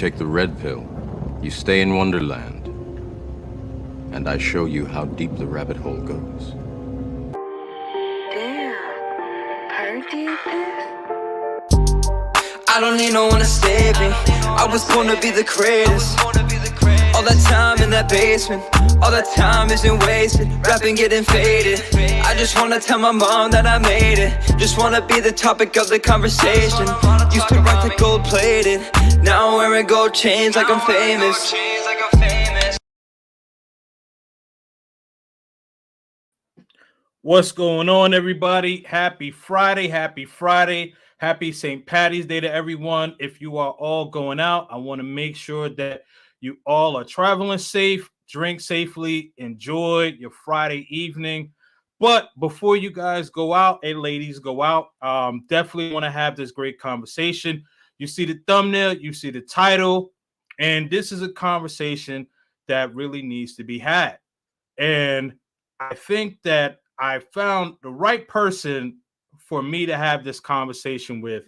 take the red pill, you stay in Wonderland, and I show you how deep the rabbit hole goes. Damn, Perk did this? I don't need no one to save me. I was born to be the greatest. All that time in that basement, all that time isn't wasted. Rapping getting faded. I just wanna tell my mom that I made it. Just wanna be the topic of the conversation. Used to rock the gold plated. Now I'm wearing gold chains like I'm famous. What's going on, everybody? Happy Friday, happy St. Patty's Day to everyone. If you are all going out, I want to make sure that you all are traveling safe, drink safely, enjoy your Friday evening. But before you guys go out, and ladies go out, definitely want to have this great conversation. You see the thumbnail, you see the title, and this is a conversation that really needs to be had. And I think that I found the right person for me to have this conversation with.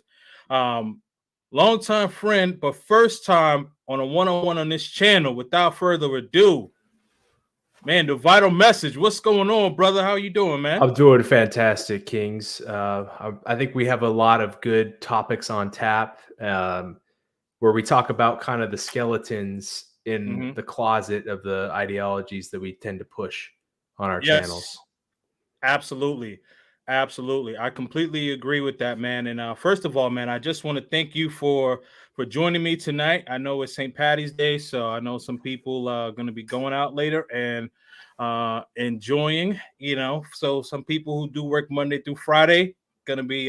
Longtime friend, but first time on a one-on-one on this channel. Without further ado, man, the vital message. What's going on, brother? How you doing, man? I'm doing fantastic, Kings. I think we have a lot of good topics on tap where we talk about kind of the skeletons in the closet of the ideologies that we tend to push on our channels. Absolutely. I completely agree with that, man. And first of all, man, I just want to thank you for joining me tonight. I know it's St. Patty's Day, so I know some people are going to be going out later and enjoying, so some people who do work Monday through Friday going to be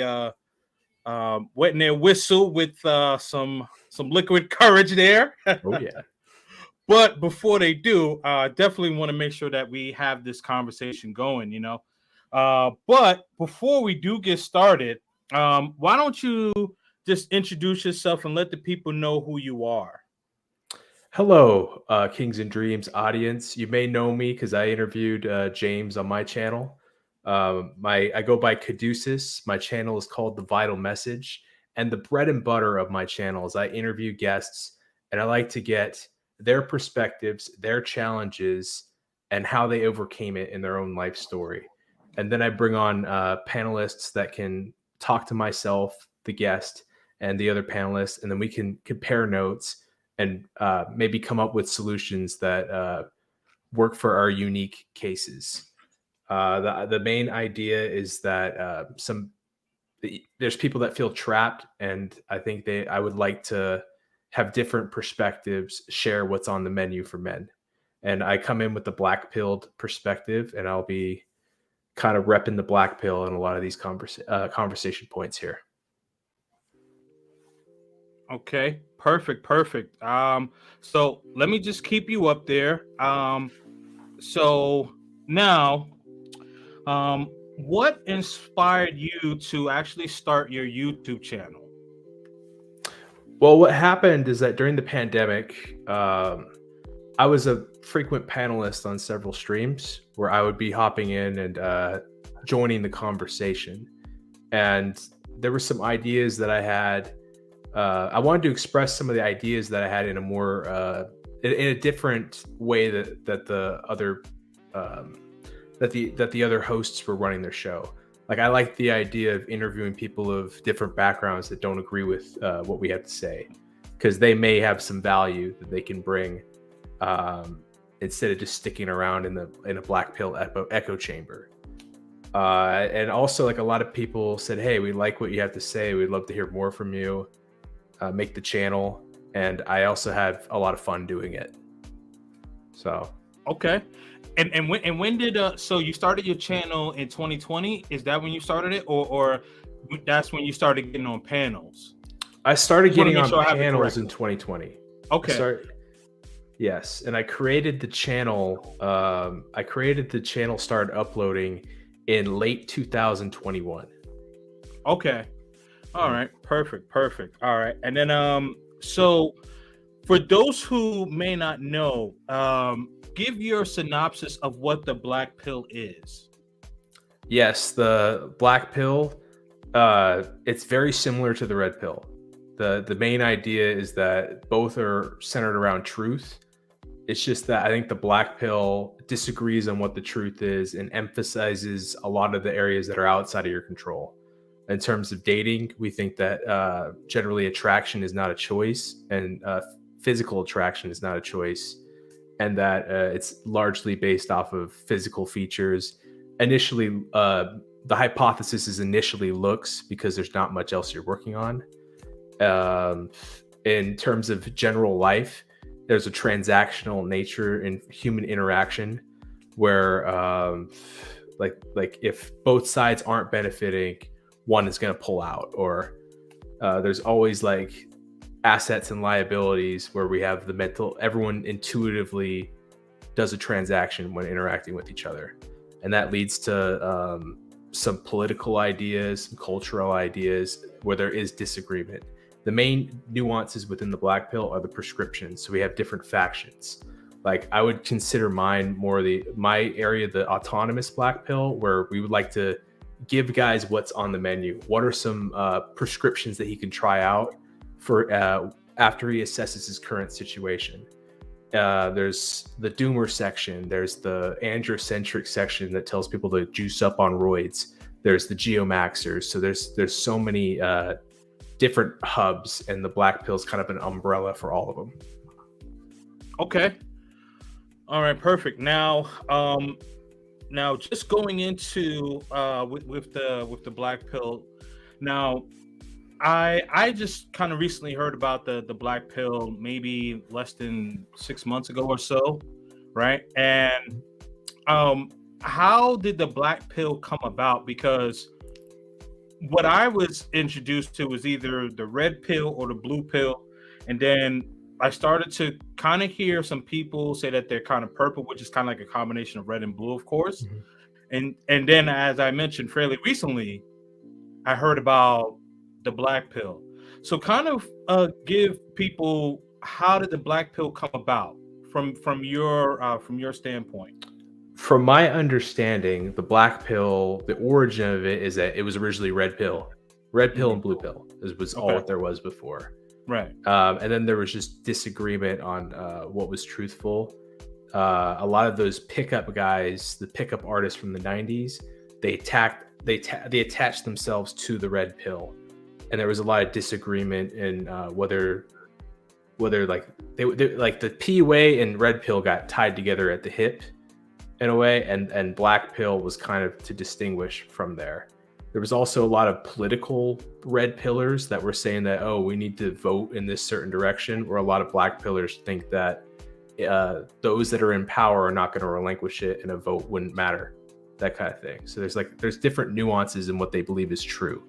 wetting their whistle with some liquid courage there. Oh, yeah. But before they do, definitely want to make sure that we have this conversation going, But before we do get started, why don't you just introduce yourself and let the people know who you are? Hello, KingzNDreamz audience. You may know me because I interviewed James on my channel. I go by Caduceus. My channel is called The Vital Message. And the bread and butter of my channel is I interview guests, and I like to get their perspectives, their challenges, and how they overcame it in their own life story. And then I bring on panelists that can talk to myself, the guest, and the other panelists, and then we can compare notes and maybe come up with solutions that work for our unique cases. The main idea is that there's people that feel trapped, and I think I would like to have different perspectives, share what's on the menu for men. And I come in with the black-pilled perspective, and I'll be kind of repping the black pill in a lot of these conversation points here. Okay, perfect. So let me just keep you up there. So now, what inspired you to actually start your YouTube channel? Well, what happened is that during the pandemic, I was a frequent panelist on several streams where I would be hopping in and joining the conversation. And there were some ideas that I had. I wanted to express some of the ideas that I had in a more in a different way that the other hosts were running their show. Like, I like the idea of interviewing people of different backgrounds that don't agree with what we have to say, because they may have some value that they can bring instead of just sticking around in a black pill echo chamber. And also, like, a lot of people said, hey, we like what you have to say. We'd love to hear more from you. Make the channel. And I also had a lot of fun doing it. So. Okay. And when did so you started your channel in 2020? Is that when you started it, or that's when you started getting on panels? I started getting on panels in 2020. Okay. Yes, and I created the channel. Started uploading in late 2021. Okay. All right. Perfect. All right. And then so for those who may not know, give your synopsis of what the black pill is. Yes, the black pill, it's very similar to the red pill. The main idea is that both are centered around truth. It's just that I think the black pill disagrees on what the truth is and emphasizes a lot of the areas that are outside of your control. In terms of dating, we think that generally attraction is not a choice, and physical attraction is not a choice, and that it's largely based off of physical features. Initially, the hypothesis is initially looks, because there's not much else you're working on. In terms of general life, there's a transactional nature in human interaction where like if both sides aren't benefiting, one is going to pull out, or there's always like assets and liabilities where we have the mental, everyone intuitively does a transaction when interacting with each other. And that leads to some political ideas, some cultural ideas where there is disagreement. The main nuances within the black pill are the prescriptions. So we have different factions. Like I would consider mine more my area, the autonomous black pill, where we would like to give guys what's on the menu. What are some prescriptions that he can try out for after he assesses his current situation? There's the doomer section. There's the androcentric section that tells people to juice up on roids. There's the geomaxers. So there's so many different hubs, and the black pill is kind of an umbrella for all of them. Okay. All right. Perfect. Now just going into with the black pill. Now, I just kind of recently heard about the black pill maybe less than 6 months ago or so, right? And how did the black pill come about? Because what I was introduced to was either the red pill or the blue pill, and then I started to kind of hear some people say that they're kind of purple, which is kind of like a combination of red and blue, of course. Mm-hmm. And then, as I mentioned fairly recently, I heard about the black pill. So kind of give people, how did the black pill come about from your standpoint? From my understanding, the black pill, the origin of it is that it was originally red pill and blue pill was all that there was before. Right. And then there was just disagreement on what was truthful. A lot of those pickup guys, the pickup artists from the 90s, they attached themselves to the red pill. And there was a lot of disagreement in whether like they like the PUA and red pill got tied together at the hip in a way, and black pill was kind of to distinguish from there. There was also a lot of political red pillars that were saying that, oh, we need to vote in this certain direction, or a lot of black pillars think that those that are in power are not going to relinquish it and a vote wouldn't matter, that kind of thing. So there's different nuances in what they believe is true.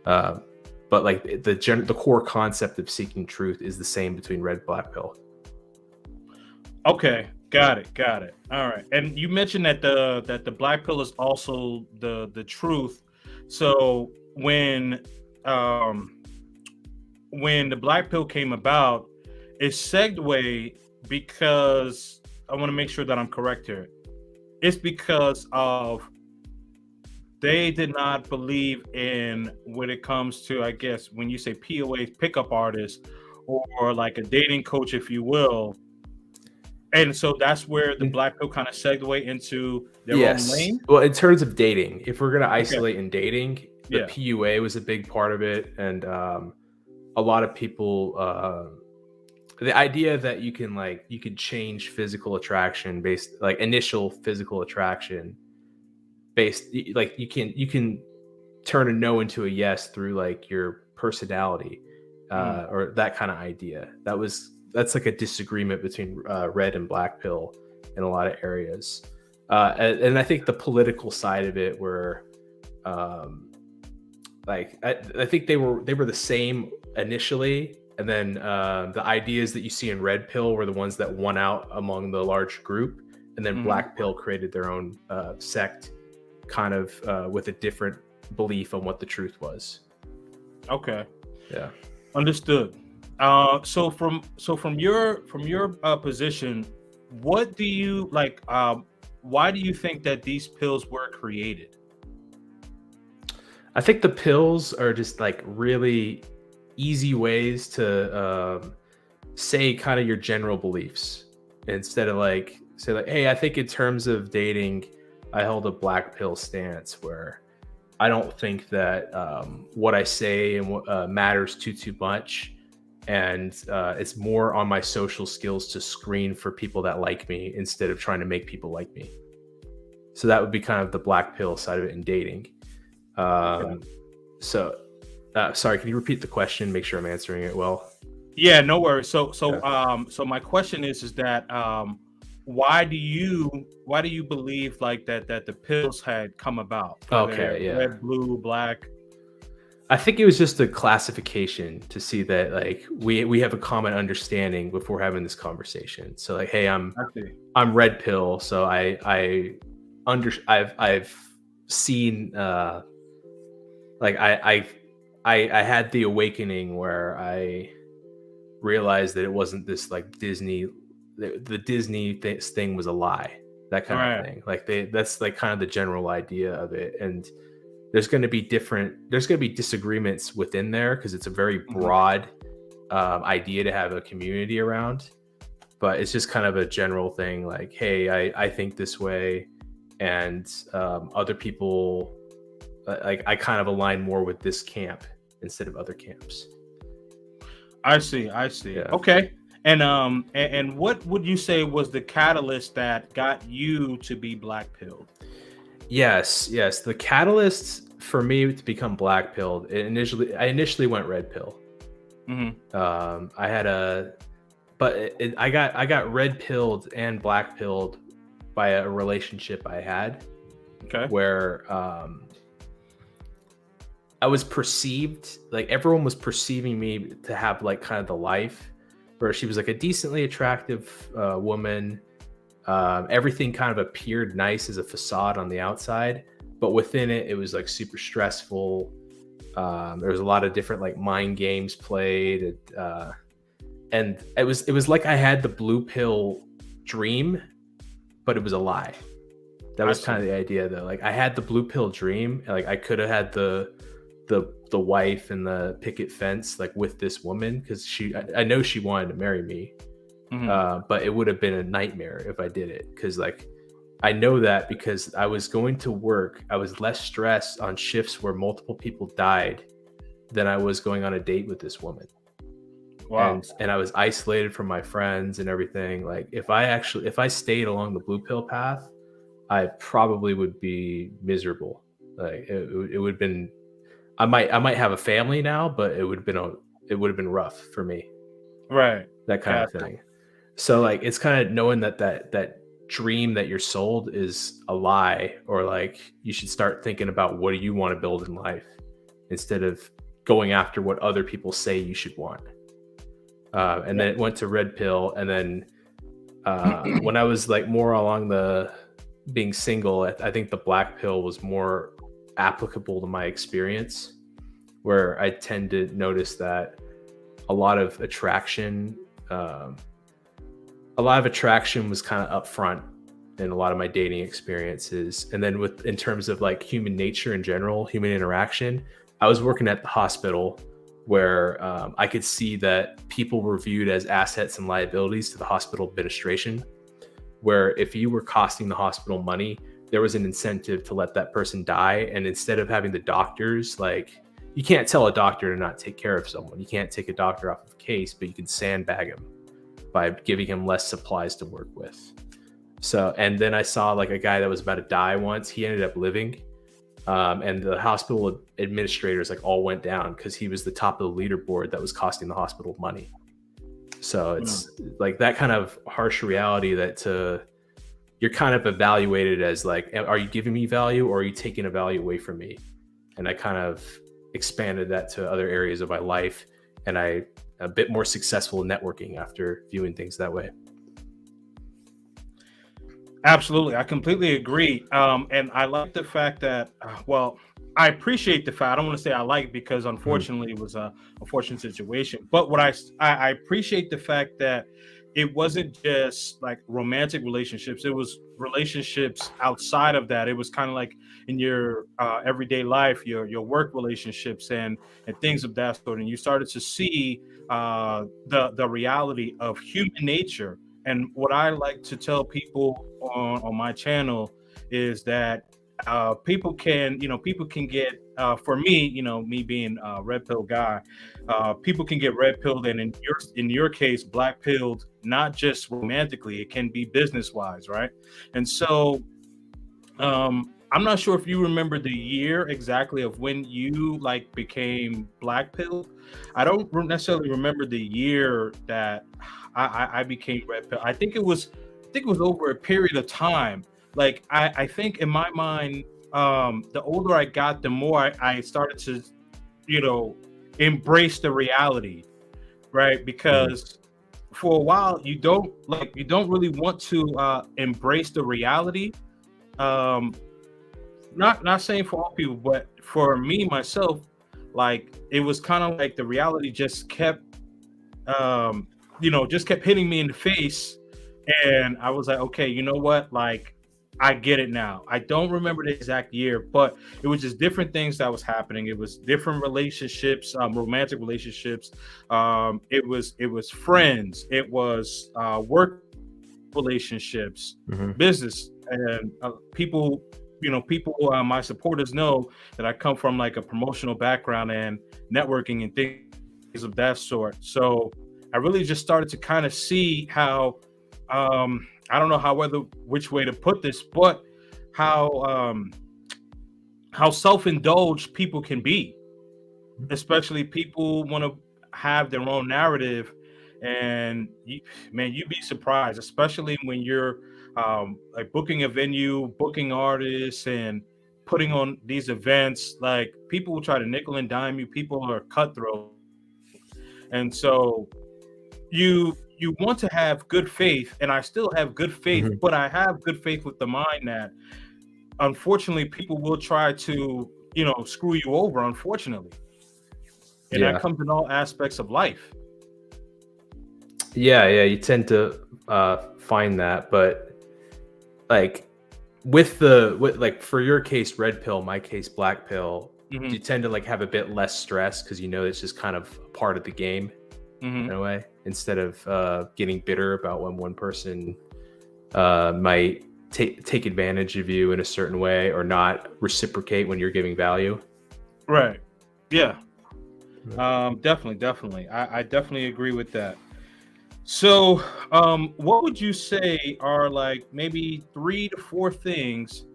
But like the core concept of seeking truth is the same between red and black pill. Okay, got it. All right, and you mentioned that the black pill is also the truth. So when the black pill came about, it segued because I want to make sure that I'm correct here. It's because of they did not believe in when it comes to, I guess, when you say POA, pickup artist, or like a dating coach, if you will. And so that's where the black pill kind of segued into their own lane. Well, in terms of dating, if we're going to isolate in dating, the PUA was a big part of it. And a lot of people, the idea that you can change physical attraction based, like initial physical attraction based, like you can turn a no into a yes through like your personality, or that kind of idea. That's like a disagreement between red and black pill in a lot of areas. And I think the political side of it were like, I think they were the same initially. And then the ideas that you see in red pill were the ones that won out among the large group. And then black pill created their own sect, kind of with a different belief on what the truth was. Okay. Yeah. Understood. So from your position, what do you like? Why do you think that these pills were created? I think the pills are just like really easy ways to say kind of your general beliefs instead of like say like, hey, I think in terms of dating, I hold a black pill stance where I don't think that what I say and matters too much, and it's more on my social skills to screen for people that like me instead of trying to make people like me. So that would be kind of the black pill side of it in dating. So, sorry, can you repeat the question? Make sure I'm answering it well. Yeah, no worries. So my question is that why do you believe like that the pills had come about? Okay, yeah. Red, blue, black. I think it was just a classification to see that like we have a common understanding before having this conversation. So like, hey, I'm red pill, so I've seen like I had the awakening where I realized that it wasn't this like Disney, the Disney thing was a lie, that kind of thing. Like that's like kind of the general idea of it. And there's going to be disagreements within there because it's a very broad idea to have a community around, but it's just kind of a general thing. Like, hey, I think this way, and other people, like I kind of align more with this camp instead of other camps. I see. Yeah. Okay. And what would you say was the catalyst that got you to be black pilled? Yes. The catalyst for me to become black pilled, I initially went red pill. Mm-hmm. I got red pilled and black pilled by a relationship I had. Okay. Where I was perceived, like everyone was perceiving me to have like kind of the life where she was like a decently attractive woman. Everything kind of appeared nice as a facade on the outside, but within it was like super stressful. There was a lot of different like mind games played, and it was like I had the blue pill dream, but it was a lie. That was kind of the idea, though. Like I had the blue pill dream, and like I could have had the wife and the picket fence like with this woman because I know she wanted to marry me. Mm-hmm. But it would have been a nightmare if I did it because like I know that because I was going to work, I was less stressed on shifts where multiple people died than I was going on a date with this woman. Wow. And I was isolated from my friends and everything. Like if I stayed along the blue pill path, I probably would be miserable. Like it would have been, I might have a family now, but it would have been rough for me. Right. That kind of thing. So like it's kind of knowing that dream that you're sold is a lie, or like you should start thinking about what do you want to build in life instead of going after what other people say you should want. And then it went to red pill, and then when I was like more along the being single, I think the black pill was more applicable to my experience, where I tend to notice that a lot of attraction was kind of upfront in a lot of my dating experiences. And then in terms of like human nature in general, human interaction, I was working at the hospital where I could see that people were viewed as assets and liabilities to the hospital administration, where if you were costing the hospital money, there was an incentive to let that person die. And instead of having the doctors, like you can't tell a doctor to not take care of someone. You can't take a doctor off of a case, but you can sandbag him by giving him less supplies to work with. So, and then I saw like a guy that was about to die once. He ended up living. And the hospital administrators like all went down because he was the top of the leaderboard that was costing the hospital money. So it's like that kind of harsh reality that you're kind of evaluated as like, are you giving me value or are you taking a value away from me? And I kind of expanded that to other areas of my life, and I'm a bit more successful in networking after viewing things that way. Absolutely. I completely agree. And I like the fact that, I appreciate the fact, I don't want to say I like because unfortunately it was a unfortunate situation, but what I appreciate the fact that it wasn't just like romantic relationships. It was relationships outside of that. It was kind of like in your everyday life, your work relationships and things of that sort. And you started to see the reality of human nature. And what I like to tell people on my channel is that people can get for me, me being a red pill guy, people can get red pilled, and in your case black pilled, not just romantically, it can be business wise, right? And so I'm not sure if you remember the year exactly of when you like became black pilled. I don't necessarily remember the year that I became red pill. I think it was over a period of time. Like I think in my mind, the older I got, the more I started to, you know, embrace the reality, right? Because for a while you don't really want to embrace the reality. Um, not saying for all people, but for me myself, like it was kind of like the reality just kept um just kept hitting me in the face, and I was like, okay, you know what, like I get it now. I don't remember the exact year, but it was just different things that was happening. It was different relationships, romantic relationships. It was friends, it was work relationships, Mhm. business, and people, my supporters know that I come from like a promotional background and networking and things of that sort. So I really just started to kind of see how, I don't know which way to put this, but how how self-indulged people can be, especially people want to have their own narrative. And man, you'd be surprised, especially when you're like booking a venue, booking artists, and putting on these events. Like people will try to nickel and dime you. People are cutthroat. And so you want to have good faith, and I still have good faith, Mhm. but I have good faith with the mind that unfortunately people will try to screw you over, unfortunately. And that Yeah. comes in all aspects of life. Yeah, you tend to find that, but like with like for your case red pill, my case black pill, Hmm. you tend to like have a bit less stress because you know it's just kind of a part of the game in Hmm. a way, instead of getting bitter about when one person might take advantage of you in a certain way or not reciprocate when you're giving value. Right. Yeah. Definitely. I definitely agree with that. So, what would you say are like maybe 3 to 4 things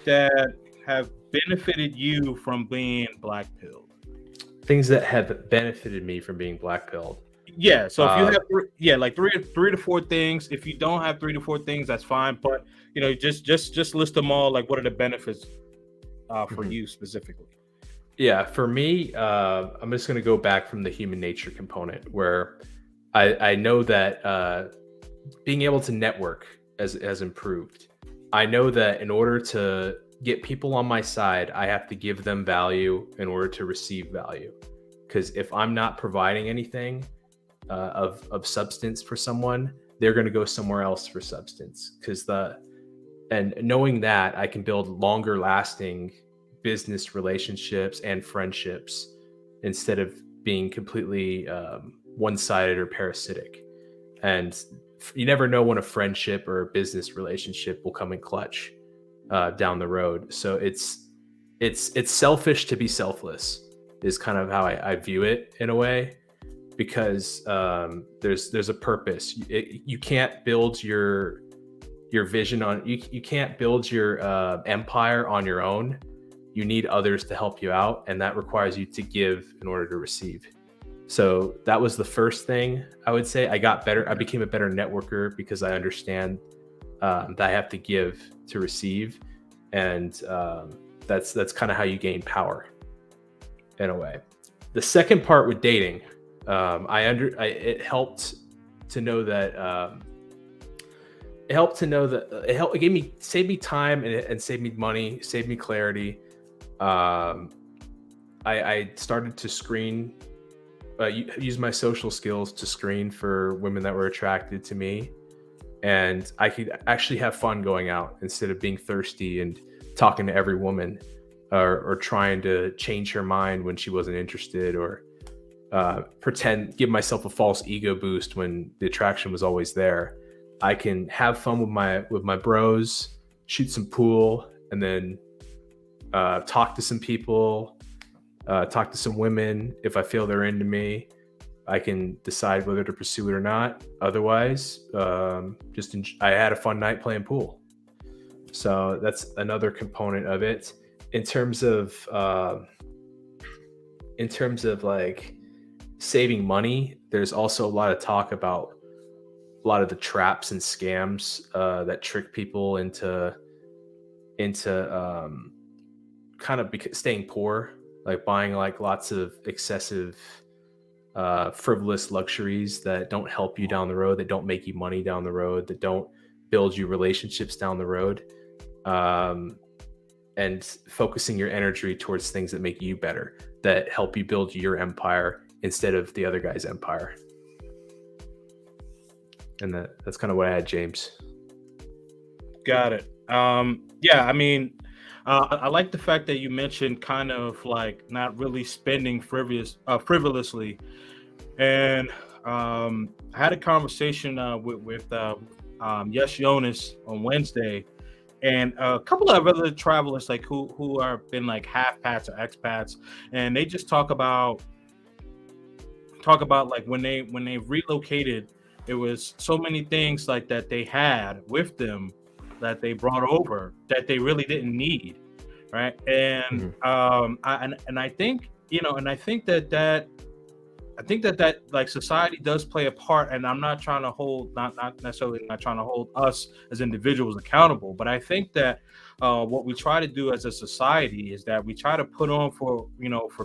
that have benefited you from being black pilled? Things that have benefited me from being black pilled. Yeah. So if you Uh, have, like three to four things. If you don't have 3 to 4 things, that's fine. But just list them all. Like, what are the benefits for mhm. you specifically? Yeah, for me, I'm just going to go back from the human nature component where I know that being able to network has improved. I know that in order to get people on my side, I have to give them value in order to receive value. Because if I'm not providing anything of substance for someone, they're going to go somewhere else for substance. And knowing that, I can build longer lasting business relationships and friendships instead of being completely one-sided or parasitic. And you never know when a friendship or a business relationship will come in clutch down the road. So it's selfish to be selfless is kind of how I view it in a way, because there's a purpose. You can't build your vision on you can't build your empire on your own. You need others to help you out, and that requires you to give in order to receive. So that was the first thing I would say. I became a better networker because I understand that I have to give to receive, and that's kind of how you gain power in a way. The second part with dating, it helped to know that it gave me saved me time and saved me money, saved me clarity. I started to screen use my social skills to screen for women that were attracted to me, and I could actually have fun going out instead of being thirsty and talking to every woman, or trying to change her mind when she wasn't interested, or give myself a false ego boost when the attraction was always there. I can have fun with my bros, shoot some pool, and then talk to some people, talk to some women. If I feel they're into me, I can decide whether to pursue it or not. Otherwise, I had a fun night playing pool. So that's another component of it. In terms of like saving money, there's also a lot of talk about a lot of the traps and scams that trick people into kind of staying poor, like buying like lots of excessive frivolous luxuries that don't help you down the road, that don't make you money down the road, that don't build you relationships down the road, and focusing your energy towards things that make you better, that help you build your empire instead of the other guy's empire. And that's kind of what I had, James. Got it. Yeah, I mean, I like the fact that you mentioned kind of like not really spending frivolously. And I had a conversation with Yes Jonas on Wednesday, and a couple of other travelers like who are been like half pats or expats, and they just talk about like when they relocated, it was so many things like that they had with them that they brought over that they really didn't need, right? And I think, and I think that like society does play a part, and I'm not trying to hold, not necessarily not trying to hold us as individuals accountable, but I think that what we try to do as a society is that we try to put on for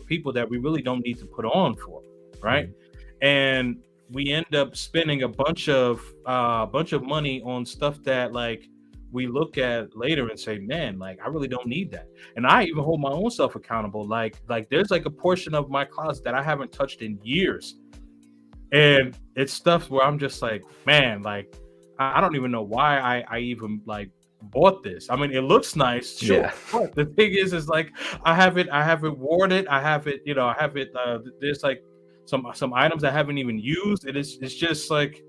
people that we really don't need to put on for, right? And we end up spending a bunch of money on stuff that like we look at later and say, man, like I really don't need that. And I even hold my own self accountable. Like there's like a portion of my closet that I haven't touched in years, and it's stuff where I'm just like, man, like I don't even know why I even like bought this. I mean, it looks nice, sure. Yeah. But the thing is like I haven't worn it. I have it. There's like some items I haven't even used. It's just like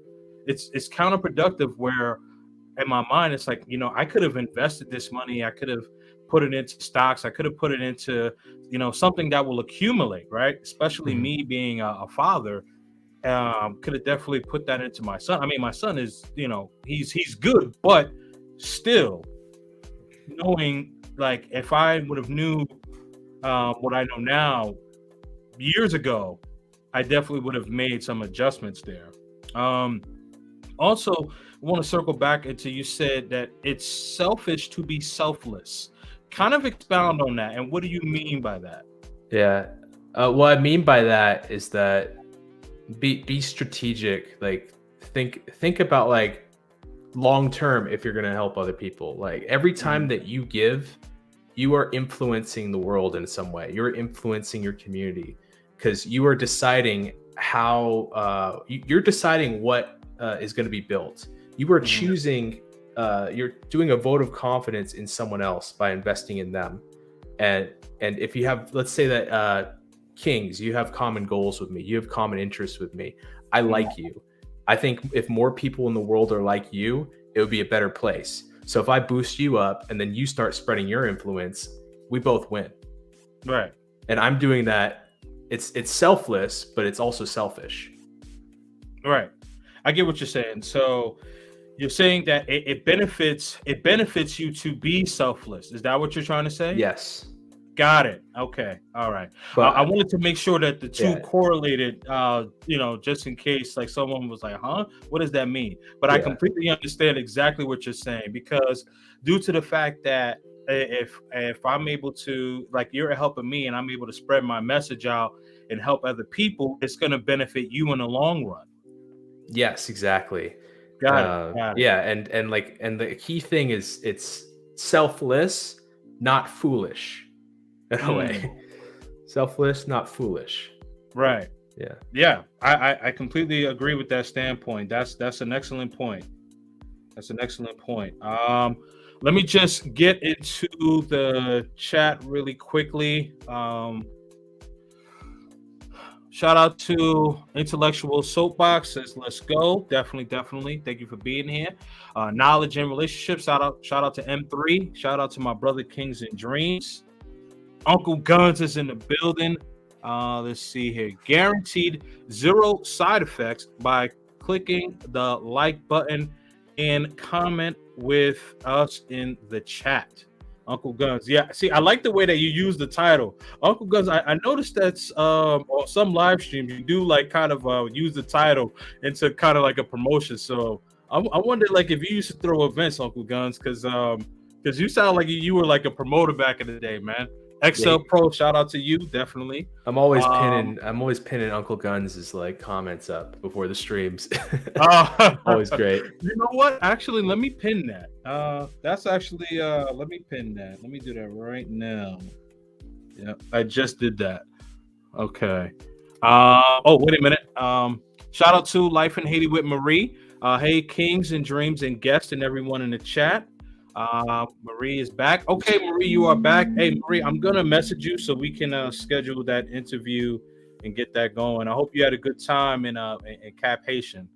it's counterproductive, where in my mind it's like, I could have invested this money, I could have put it into stocks, I could have put it into something that will accumulate, right? Especially me being a father, could have definitely put that into my son. I mean, my son is, he's good, but still, knowing like if I would have knew what I know now years ago, I definitely would have made some adjustments there. Also, I want to circle back into, you said that it's selfish to be selfless. Kind of expound on that, and what do you mean by that? Yeah, what I mean by that is that be strategic. Like think about like long term. If you're going to help other people, like every time that you give, you are influencing the world in some way. You're influencing your community, because you are deciding how you're deciding what is going to be built. You are choosing, you're doing a vote of confidence in someone else by investing in them. And if you have, let's say that Kings, you have common goals with me, you have common interests with me, I like you. I think if more people in the world are like you, it would be a better place. So if I boost you up and then you start spreading your influence, we both win. Right. And I'm doing that. It's selfless, but it's also selfish. Right. I get what you're saying. So you're saying that it benefits you to be selfless. Is that what you're trying to say? Yes. Got it. Okay. All right. But I wanted to make sure that the two correlated, just in case like someone was like, huh, what does that mean? But I completely understand exactly what you're saying, because due to the fact that if I'm able to, like, you're helping me and I'm able to spread my message out and help other people, it's going to benefit you in the long run. Yes, exactly. Got it. Yeah, and the key thing is it's selfless, not foolish. In a way. Selfless, not foolish. Right. Yeah. I completely agree with that standpoint. That's an excellent point. That's an excellent point. Let me just get into the chat really quickly. Shout out to Intellectual Soapbox says, "Let's go." Definitely. Thank you for being here. Knowledge and relationships. Shout out to M3. Shout out to my brother KingzNDreamz. Uncle Guns is in the building. Let's see here. Guaranteed 0 side effects by clicking the like button and comment with us in the chat. Uncle Guns. Yeah, see, I like the way that you use the title. Uncle Guns, I noticed that's on some live streams you do like kind of use the title into kind of like a promotion. So I wonder like if you used to throw events, Uncle Guns, because you sound like you were like a promoter back in the day, man. XL Pro, shout out to you, definitely. I'm always pinning Uncle Guns' like comments up before the streams. Always great. You know what? Actually, let me pin that. That's actually let me pin that. Let me do that right now. Yeah, I just did that. Okay. Oh, wait a minute. Shout out to Life in Haiti with Marie. Hey, KingzNDreamz and guests and everyone in the chat. Marie is back. Okay, Marie, you are back. Hey, Marie, I'm gonna message you so we can schedule that interview and get that going. I hope you had a good time in Cap Haitian.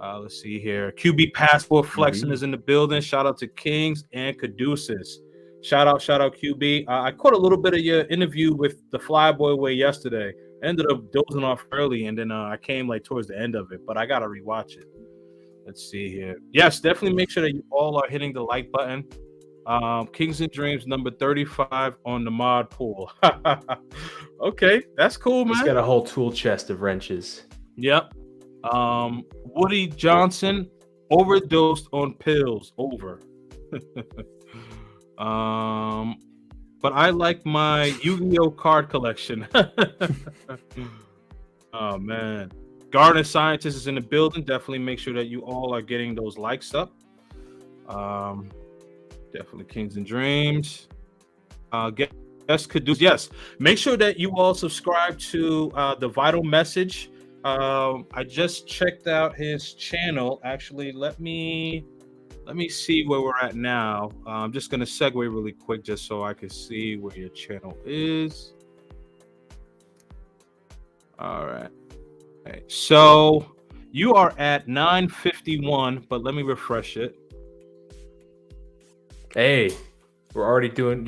Let's see here. QB Passport Flexing is in the building. Shout out to Kings and Caduceus. Shout out QB. I caught a little bit of your interview with the Flyboy Way yesterday. Ended up dozing off early, and then I came like towards the end of it, but I gotta rewatch it. Let's see here. Yes, definitely make sure that you all are hitting the like button. KingzNDreamz number 35 on the mod pool. Okay, that's cool, man. He's got a whole tool chest of wrenches. Yep. Woody Johnson overdosed on pills. Over. But I like my Yu-Gi-Oh card collection. Oh man. Garden Scientist is in the building. Definitely make sure that you all are getting those likes up. Definitely KingzNDreamz. Yes. Make sure that you all subscribe to the Vital Message. I just checked out his channel. Actually, let me see where we're at now. I'm just gonna segue really quick just so I can see where your channel is. All right. Okay, so you are at 951, but let me refresh it. Hey, you're already doing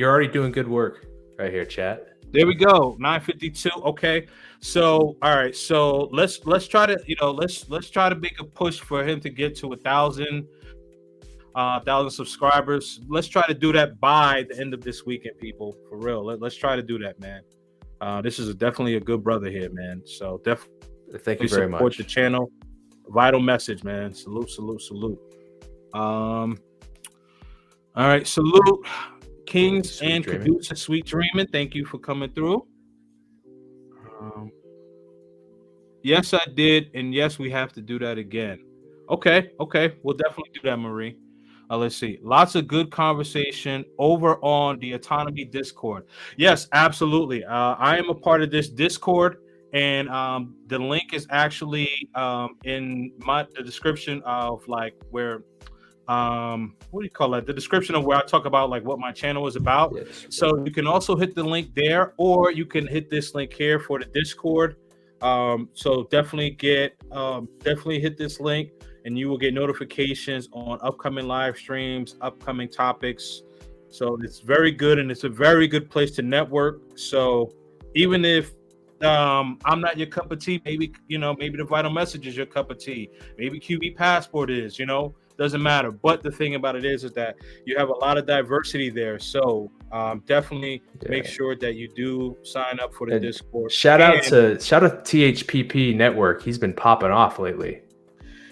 good work right here, chat. There we go, 952. Okay, so all right, so let's try to let's try to make a push for him to get to 1,000 subscribers. Let's try to do that by the end of this weekend, people. For real, let's try to do that, man. This is definitely a good brother here, man. So definitely. Thank you very much. Support the channel. Vital Message, man. Salute. All right, salute Kings and Caduceus, Sweet Dreaming. Thank you for coming through. Yes, I did, and yes, we have to do that again. Okay, we'll definitely do that, Marie. Let's see. Lots of good conversation over on the Autonomy Discord. Yes, absolutely. I am a part of this Discord. And the link is actually in the description of like where what do you call that? The description of where I talk about like what my channel is about. Yes. So you can also hit the link there, or you can hit this link here for the Discord. So definitely hit this link, and you will get notifications on upcoming live streams, upcoming topics. So it's very good, and it's a very good place to network. So even if I'm not your cup of tea, maybe the Vital Message is your cup of tea, maybe QB Passport is, doesn't matter. But the thing about it is that you have a lot of diversity there, so definitely make sure that you do sign up for the Discord. Shout out to THPP Network. He's been popping off lately.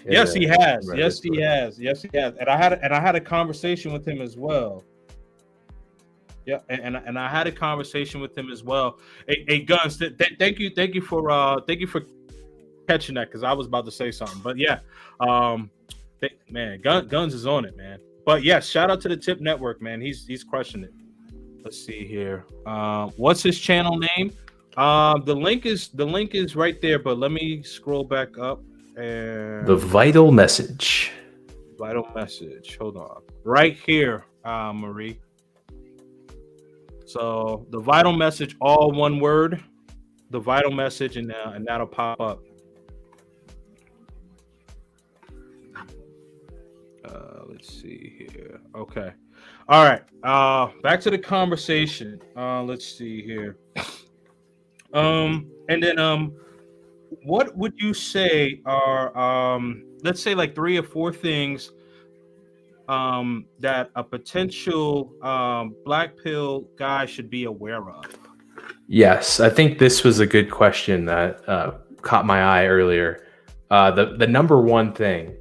Yes, he has. And I had a conversation with him as well. Yeah, and I had a conversation with him as well. Hey Guns, thank you for catching that, because I was about to say something. But yeah, man, Guns is on it, man. But yes, shout out to the Tip Network, man. He's crushing it. Let's see here. What's his channel name? The link is right there, but let me scroll back up and The vital message. vital message. Hold on, right here, Marie. So the vital message, all one word. The vital message, and that'll pop up. Let's see here. Okay. All right. Back to the conversation. Let's see here. And then what would you say are let's say like 3 or 4 things that a potential black pill guy should be aware of? Yes, I think this was a good question that caught my eye earlier. The number one thing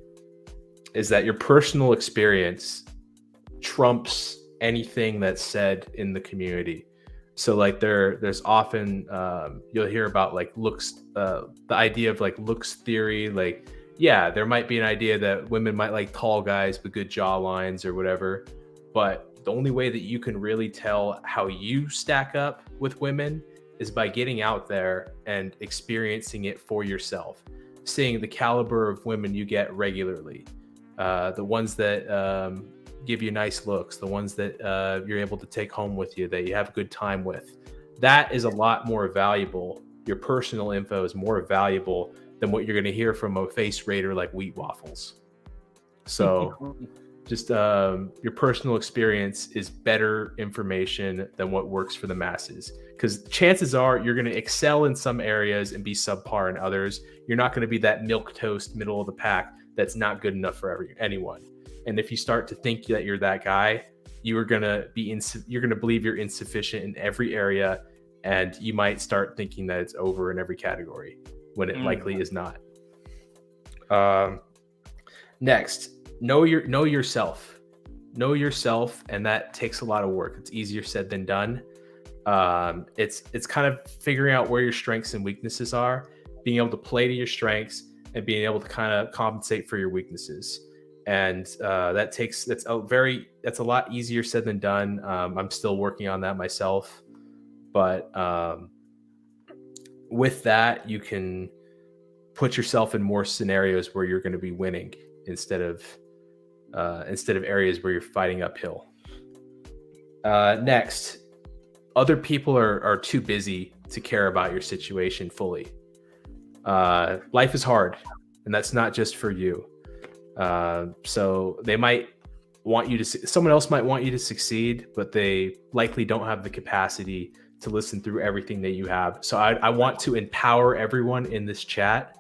is that your personal experience trumps anything that's said in the community. So like there's often you'll hear about like looks, the idea of like looks theory. Like, yeah, there might be an idea that women might like tall guys with good jaw lines or whatever, but the only way that you can really tell how you stack up with women is by getting out there and experiencing it for yourself, seeing the caliber of women you get regularly, the ones that give you nice looks, the ones that you're able to take home with you, that you have a good time with. That is a lot more valuable. Your personal info is more valuable than what you're going to hear from a face raider like Wheat Waffles. So just your personal experience is better information than what works for the masses, because chances are you're going to excel in some areas and be subpar in others. You're not going to be that milquetoast middle of the pack that's not good enough for anyone. And if you start to think that you're that guy, you're going to believe you're insufficient in every area, and you might start thinking that it's over in every category when it likely is not. Next, know yourself. Know yourself, and that takes a lot of work. It's easier said than done. It's kind of figuring out where your strengths and weaknesses are, being able to play to your strengths, and being able to kind of compensate for your weaknesses. And that's a lot easier said than done. I'm still working on that myself, but with that, you can put yourself in more scenarios where you're going to be winning instead of areas where you're fighting uphill. Next, other people are too busy to care about your situation fully. Life is hard, and that's not just for you. So they might want you to, someone else might want you to succeed, but they likely don't have the capacity to listen through everything that you have. So I want to empower everyone in this chat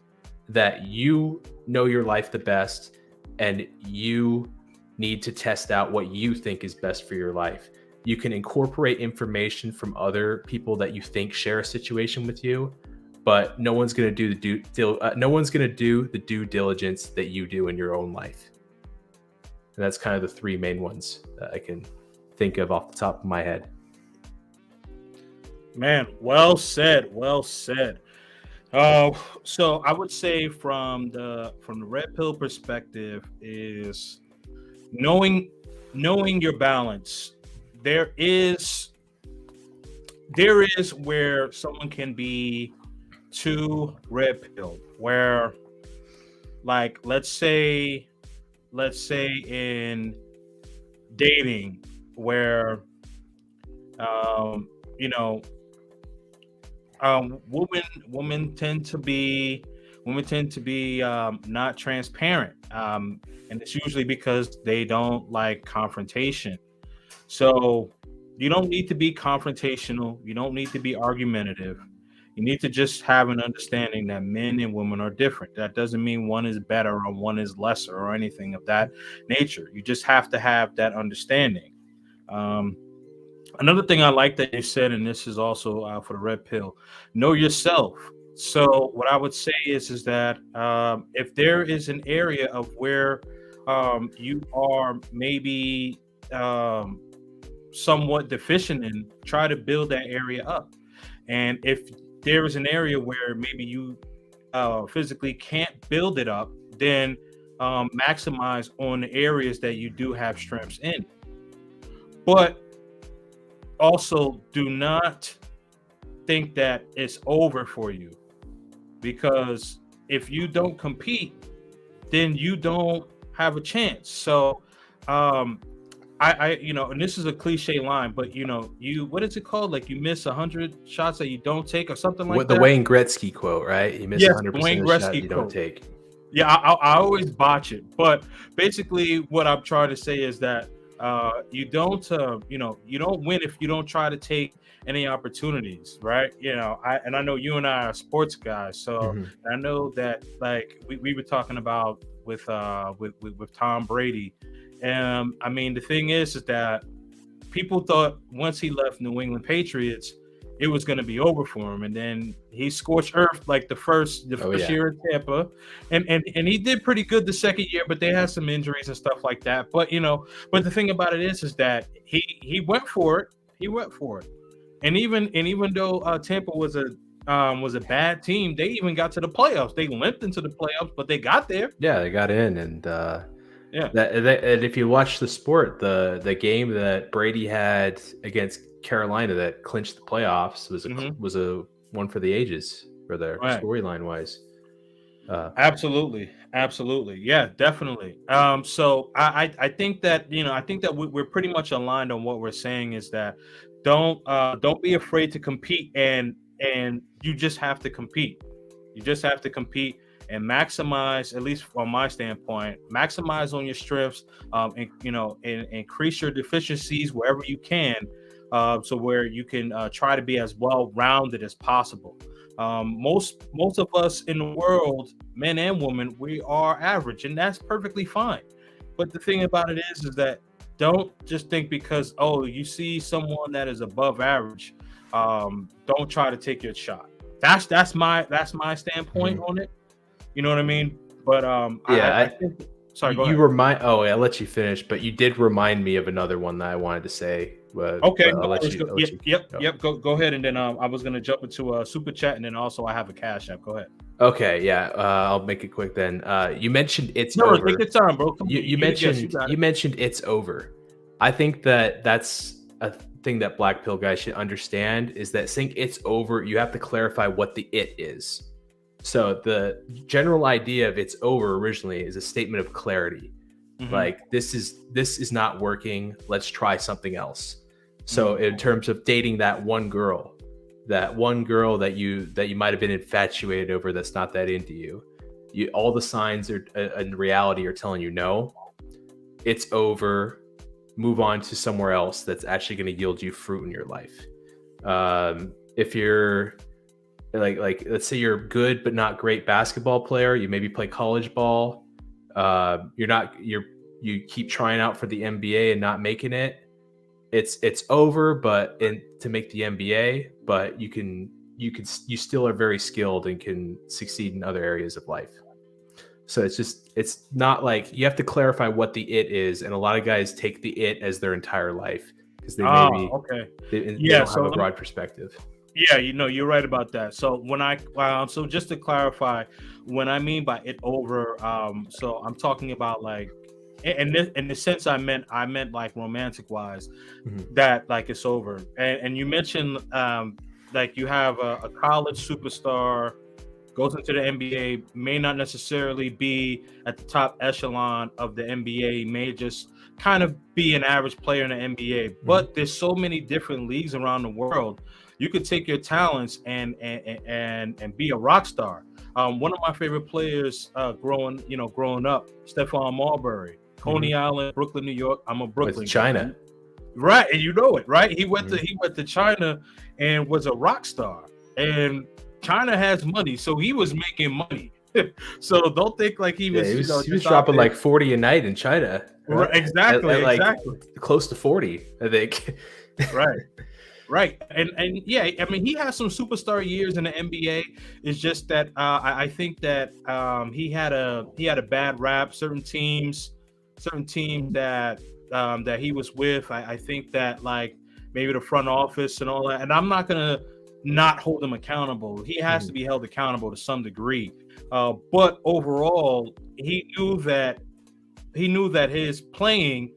that you know your life the best, and you need to test out what you think is best for your life. You can incorporate information from other people that you think share a situation with you, but no one's going to do the due diligence that you do in your own life. And that's kind of the 3 main ones that I can think of off the top of my head. Man, well said. Well said. So I would say from the red pill perspective is knowing your balance. There is where someone can be too red pill, where like let's say in dating where women tend to be not transparent, and it's usually because they don't like confrontation. So you don't need to be confrontational, you don't need to be argumentative. You need to just have an understanding that men and women are different. That doesn't mean one is better or one is lesser or anything of that nature. You just have to have that understanding. Another thing I like that you said, and this is also for the red pill, know yourself. So what I would say is that if there is an area of where you are maybe somewhat deficient in, try to build that area up. And if there is an area where maybe you physically can't build it up, then maximize on the areas that you do have strengths in. But also do not think that it's over for you, because if you don't compete, then you don't have a chance. So I and this is a cliche line, but what is it called? Like, you miss 100 shots that you don't take, or something like What that. the Wayne Gretzky quote, right? You miss Yes, 100% Wayne of the shot Gretzky you don't quote. take. Yeah, I always botch it, but basically what I'm trying to say is that you don't win if you don't try to take any opportunities, right? I know you and I are sports guys, so I know that, like, we were talking about with Tom Brady. I mean, the thing is that people thought once he left New England Patriots, it was going to be over for him, and then he scorched earth like the first year in Tampa, and he did pretty good the second year, but they had some injuries and stuff like that. But the thing about it is that he went for it, and even though Tampa was a bad team, they even got to the playoffs. They limped into the playoffs, but they got there. Yeah, they got in, and yeah. And if you watch the sport, the game that Brady had against Carolina that clinched the playoffs was a one for the ages for their storyline wise. Absolutely, yeah, definitely. So I think that we're pretty much aligned on what we're saying, is that don't be afraid to compete, and you just have to compete. You just have to compete and maximize, at least from my standpoint, maximize on your strengths, and increase your deficiencies wherever you can, so where you can try to be as well-rounded as possible. Most of us in the world, men and women, we are average, and that's perfectly fine. But the thing about it is that don't just think because you see someone that is above average, don't try to take your shot. That's my standpoint on it. You know what I mean? But I think, sorry, go ahead. I'll let you finish, but you did remind me of another one that I wanted to say. Okay, I'll let you. Yep. Go ahead, and then I was gonna jump into a super chat, and then also I have a cash app. Go ahead. Okay, yeah, I'll make it quick then. You mentioned it's over. Take your time, bro. You mentioned it's over. I think that's a thing that black pill guys should understand, is that saying it's over, you have to clarify what the it is. So the general idea of it's over originally is a statement of clarity. Like, this is not working. Let's try something else. So in terms of dating that one girl that you might have been infatuated over, that's not that into you, all the signs are in reality are telling you no, it's over. Move on to somewhere else that's actually going to yield you fruit in your life. If you're like let's say you're a good but not great basketball player, you maybe play college ball, you keep trying out for the NBA and not making it, it's over. But to make the NBA, but you still are very skilled and can succeed in other areas of life. So it's not like, you have to clarify what the it is, and a lot of guys take the it as their entire life because they they don't have a broad perspective. Yeah, you're right about that. So so just to clarify, when I mean by it over, so I'm talking about, like, in the sense I meant like romantic wise, that like it's over. And you mentioned like you have a college superstar goes into the NBA, may not necessarily be at the top echelon of the NBA, may just kind of be an average player in the NBA. But there's so many different leagues around the world. You could take your talents and be a rock star. One of my favorite players growing up, Stephon Marbury, Coney Island, Brooklyn, New York. I'm a Brooklyn China. Right, and you know it, right? He went to China and was a rock star. And China has money, so he was making money. So don't think like he was. He was dropping like 40 a night in China. Right? Exactly, exactly. Close to 40, I think. Right. And yeah, I mean, he has some superstar years in the NBA. It's just that I think that he had a bad rap. Certain teams that he was with, I think that, like, maybe the front office and all that. And I'm not gonna not hold him accountable. He has to be held accountable to some degree. But overall, he knew that his playing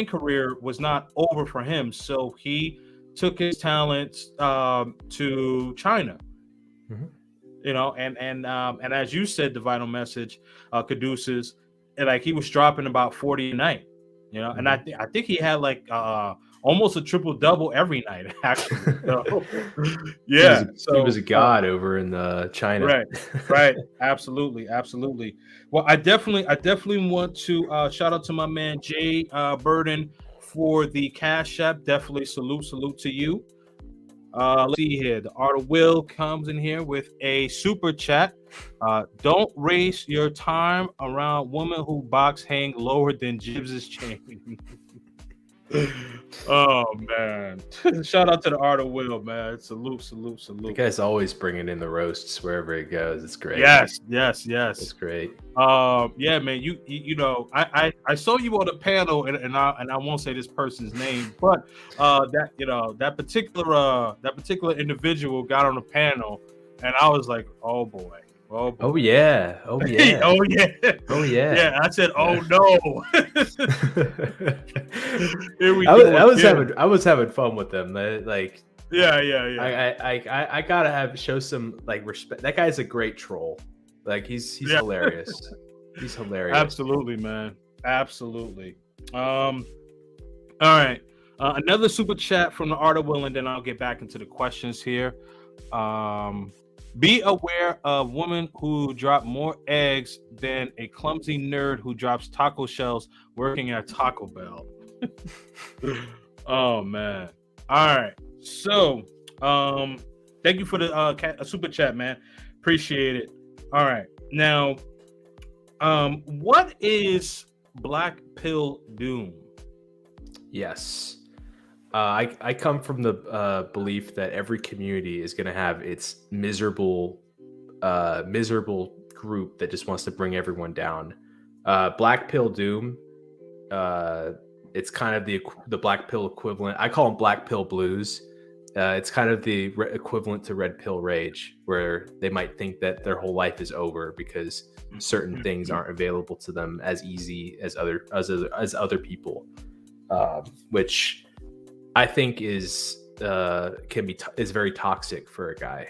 career was not over for him. So he took his talents to China. Mhm. You know, and as you said, the vital message, Caduceus, and like he was dropping about 40 a night. You know, and I think he had like almost a triple double every night actually. So, yeah. He was So a god over in China. right, right, absolutely, absolutely. Well, I definitely want to shout out to my man Jay Burden for the Cash App. Definitely salute to you. Let's see here. The Art of Will comes in here with a super chat. Don't waste your time around women who box hang lower than Jibbs's chain. Oh man! Shout out to the Art of Will, man. Salute. The guy's always bringing in the roasts wherever he goes. It's great. Yes. It's great. Yeah, man. You know, I saw you on the panel, and I won't say this person's name, but that particular individual got on the panel, and I was like, oh boy. Oh yeah. Oh yeah. Yeah, I said, oh no. Here we go. I was having fun with them. Like yeah. I gotta show some like respect. That guy's a great troll. Like he's hilarious. He's hilarious. Absolutely, man. Absolutely. All right. Another super chat from the Art of Will, and then I'll get back into the questions here. Be aware of women who drop more eggs than a clumsy nerd who drops taco shells working at Taco Bell. Oh man. All right. So, thank you for the super chat, man. Appreciate it. All right. Now, what is Black Pill Doom? Yes. I come from the belief that every community is going to have its miserable group that just wants to bring everyone down. Black Pill Doom, it's kind of the Black Pill equivalent. I call them Black Pill Blues. It's kind of the equivalent to Red Pill Rage, where they might think that their whole life is over because certain things aren't available to them as easy as other people, which I think is very toxic for a guy.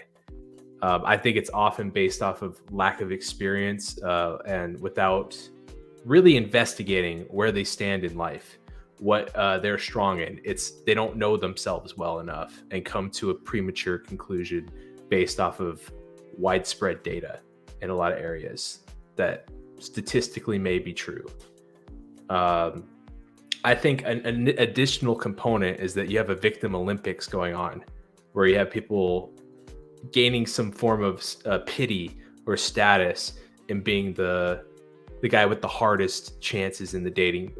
I think it's often based off of lack of experience and without really investigating where they stand in life, what they're strong in. They don't know themselves well enough and come to a premature conclusion based off of widespread data in a lot of areas that statistically may be true. I think an additional component is that you have a victim Olympics going on where you have people gaining some form of pity or status in being the guy with the hardest chances in dating,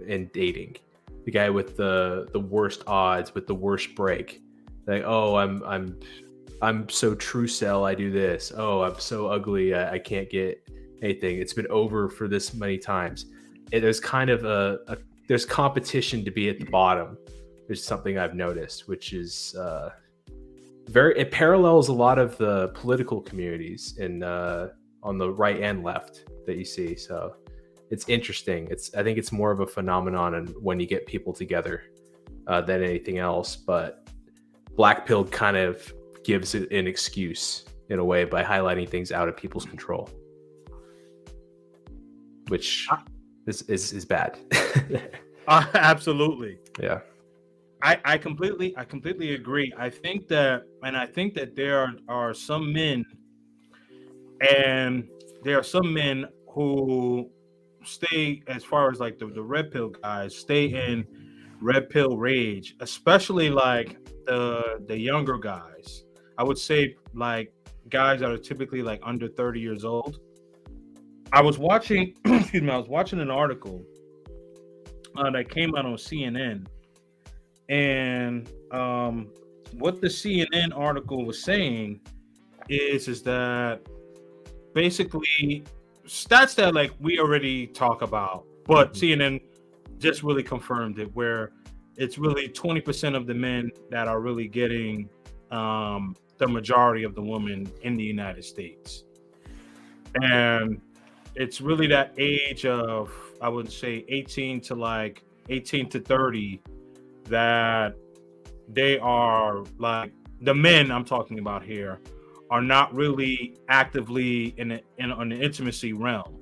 the guy with the worst odds, with the worst break. Like, oh, I'm so true cell, I do this. Oh, I'm so ugly, I can't get anything. It's been over for this many times. There's kind of there's competition to be at the bottom. There's something I've noticed, which is it parallels a lot of the political communities on the right and left that you see. So it's interesting. I think it's more of a phenomenon and when you get people together than anything else. But Black Pill kind of gives it an excuse in a way by highlighting things out of people's control, which is bad. Absolutely. Yeah. I completely agree. I think that there are some men, and there are some men who stay, as far as like the red pill guys, stay in red pill rage, especially like the younger guys. I would say like guys that are typically like under 30 years old. I was watching an article that came out on CNN, and what the CNN article was saying is that basically stats that like we already talk about, but CNN just really confirmed it, where it's really 20% of the men that are really getting the majority of the women in the United States. And it's really that age of, I would say 18 to 30 that they are like the men I'm talking about here are not really actively in on the intimacy realm.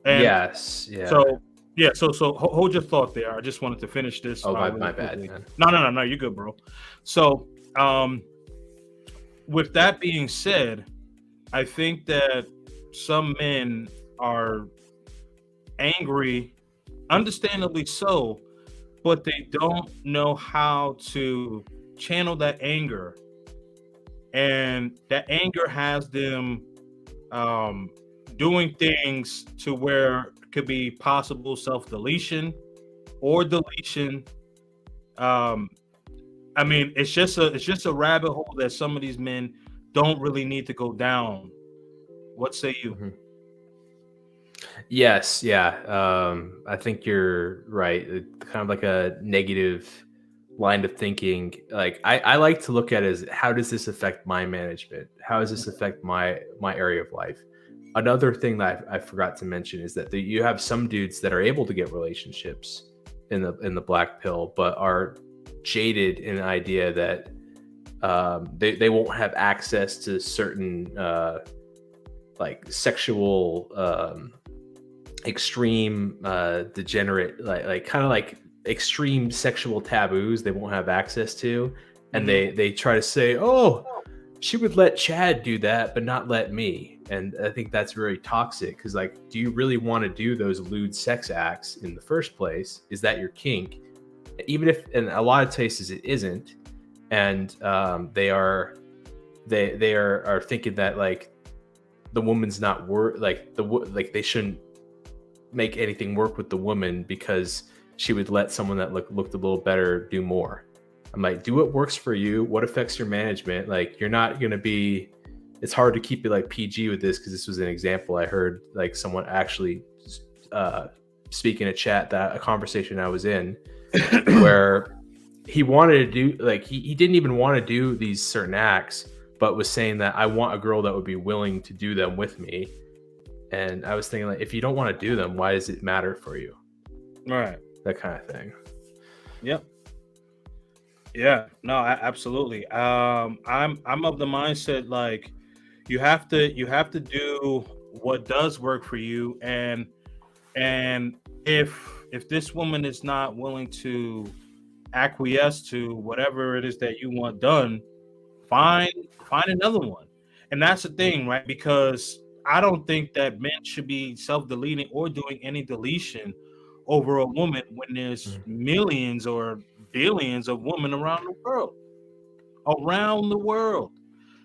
And Yes, yeah. so yeah, so hold your thought there. I just wanted to finish this Oh, my really bad, quickly. man. No, you're good, bro. So with that being said, I think that some men are angry, understandably so, but they don't know how to channel that anger, and that anger has them um, doing things to where it could be possible self-deletion or deletion. Um, I mean, it's just a rabbit hole that some of these men don't really need to go down. What say you? Mhm. Yes, yeah. I think you're right. Kind of like a negative line of thinking. Like I like to look at it as how does this affect my management? How does this affect my area of life? Another thing that I forgot to mention is that you have some dudes that are able to get relationships in the black pill, but are jaded in the idea that they won't have access to certain like sexual extreme degenerate like kind of like extreme sexual taboos they won't have access to, and they try to say, oh, she would let Chad do that but not let me. And I think that's very toxic, because like, do you really want to do those lewd sex acts in the first place? Is that your kink? Even if in a lot of cases it isn't, and they are thinking that like the woman's not worth, like like they shouldn't make anything work with the woman because she would let someone that looked a little better do more. I'm like, do what works for you, what affects your management. Like, you're not going to be, it's hard to keep it like PG with this, because this was an example I heard like someone actually speak in a chat, that a conversation I was in where he wanted to do like he didn't even want to do these certain acts, but was saying that I want a girl that would be willing to do them with me. And I was thinking, like, if you don't want to do them, why does it matter for you? Right. That kind of thing. Yep. Yeah. No, absolutely. I'm of the mindset like you have to do what does work for you, and if this woman is not willing to acquiesce to whatever it is that you want done, find another one. And that's the thing, right? Because I don't think that men should be self-deleting or doing any deletion over a woman when there's millions or billions of women around the world.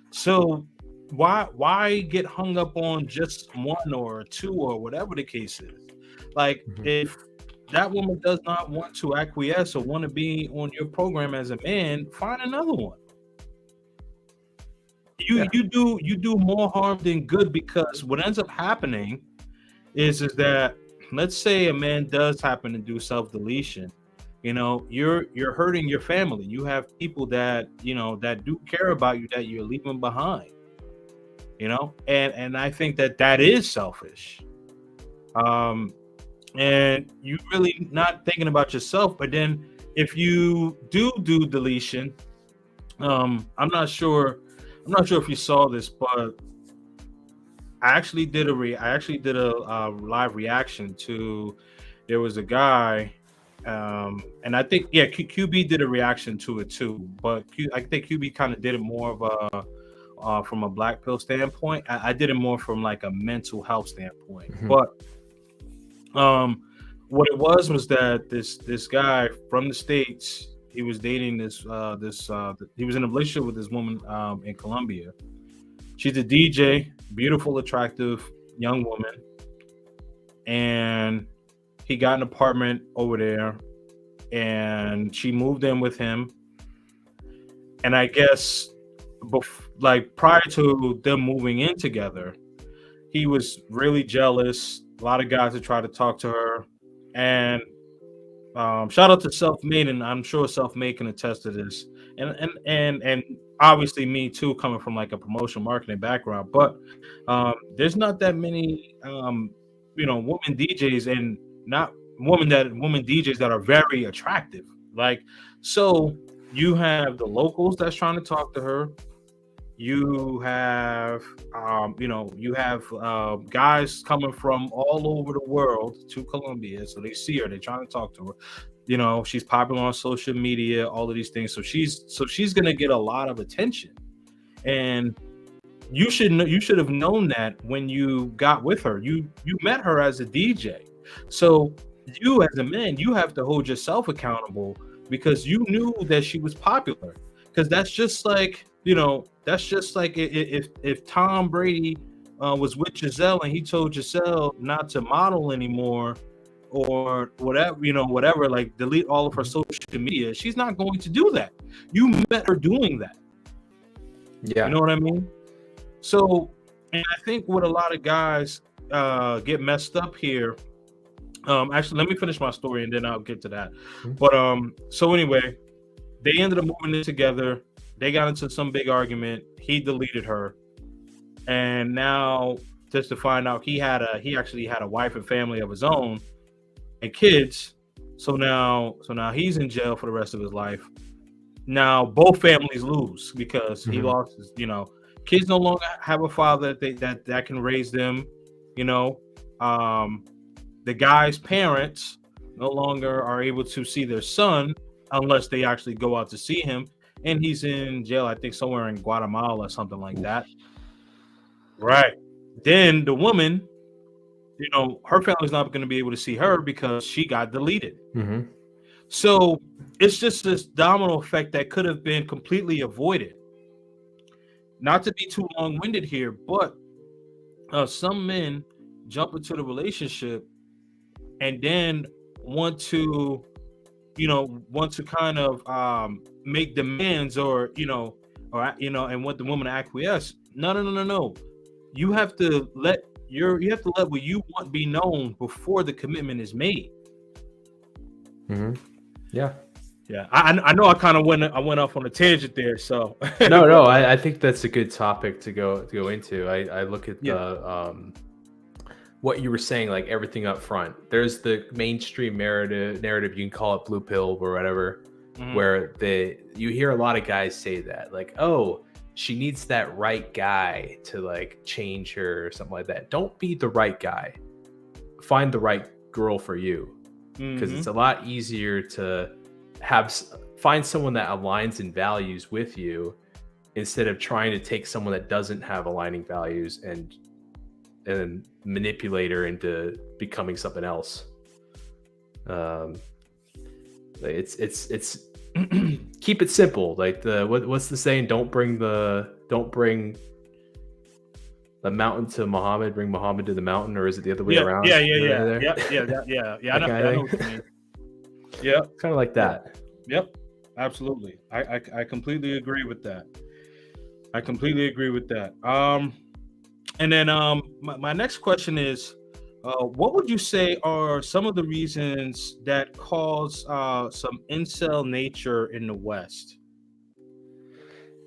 So why get hung up on just one or two or whatever the case is? Like, if that woman does not want to acquiesce or want to be on your program as a man, find another one. You do more harm than good, because what ends up happening is that, let's say a man does happen to do self-deletion, you're hurting your family. You have people that that do care about you, that you're leaving behind, and I think that is selfish. And you really not thinking about yourself. But then if you do deletion, I'm not sure if you saw this, but I actually did a live reaction to, there was a guy, and I think QB did a reaction to it too, but I think QB kind of did it more of a from a black pill standpoint. I did it more from like a mental health standpoint. But what it was that this guy from the States, he was dating he was in a relationship with this woman in Colombia. She's a DJ, beautiful, attractive young woman, and he got an apartment over there, and she moved in with him. And I guess like prior to them moving in together, he was really jealous. A lot of guys that tried to talk to her, and shout out to Self-Made, and I'm sure Self-Made can attest to this, and obviously me too, coming from like a promotional marketing background. But there's not that many women DJs, and not women DJs that are very attractive. Like, so you have the locals that's trying to talk to her. You have, you have guys coming from all over the world to Colombia. So they see her, they're trying to talk to her. You know, she's popular on social media, all of these things. So she's gonna get a lot of attention. And you should have known that when you got with her. You met her as a DJ. So you as a man, you have to hold yourself accountable because you knew that she was popular. Because that's just like, if Tom Brady was with Giselle and he told Giselle not to model anymore or whatever, like delete all of her social media, she's not going to do that. You met her doing that. Yeah. You know what I mean? So, and I think what a lot of guys get messed up here. Actually, let me finish my story and then I'll get to that. But so anyway, they ended up moving in together. They got into some big argument. He deleted her, and now just to find out he actually had a wife and family of his own and kids. So now he's in jail for the rest of his life. Now both families lose because he lost his, kids no longer have a father that can raise them. The guy's parents no longer are able to see their son unless they actually go out to see him. And he's in jail, I think somewhere in Guatemala or something like that. Right. Then the woman, her family's not going to be able to see her because she got deleted. So it's just this domino effect that could have been completely avoided. Not to be too long-winded here, but some men jump into the relationship and then want to kind of make demands or and want the woman to acquiesce. No. You have to let what you want be known before the commitment is made. Yeah. I know I kind of went off on a tangent there. So no, I think that's a good topic to go into. I look at the what you were saying, like everything up front. There's the mainstream narrative, you can call it blue pill or whatever, where you hear a lot of guys say that, like, oh, she needs that right guy to like change her or something like that. Don't be the right guy. Find the right girl for you, because it's a lot easier to find someone that aligns in values with you instead of trying to take someone that doesn't have aligning values and manipulate her into becoming something else. It's keep it simple. Like what's the saying? Don't bring the mountain to Muhammad, bring Muhammad to the mountain, or is it the other way around? Yeah. I know what you mean. Yeah, kind of like that. Yep, absolutely. I completely agree with that. And then my next question is, what would you say are some of the reasons that cause some incel nature in the West?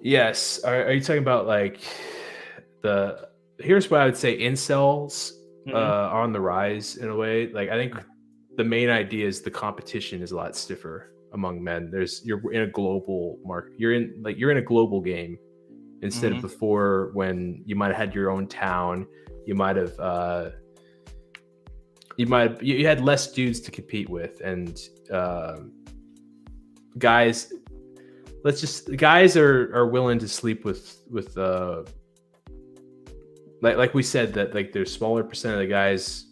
Yes. Are you talking about like here's what I would say, incels are on the rise in a way. Like I think the main idea is the competition is a lot stiffer among men. You're in a global market. You're in a global game. Instead of before, when you might have had your own town, you had less dudes to compete with, and guys are willing to sleep with like we said, that like there's smaller percent of the guys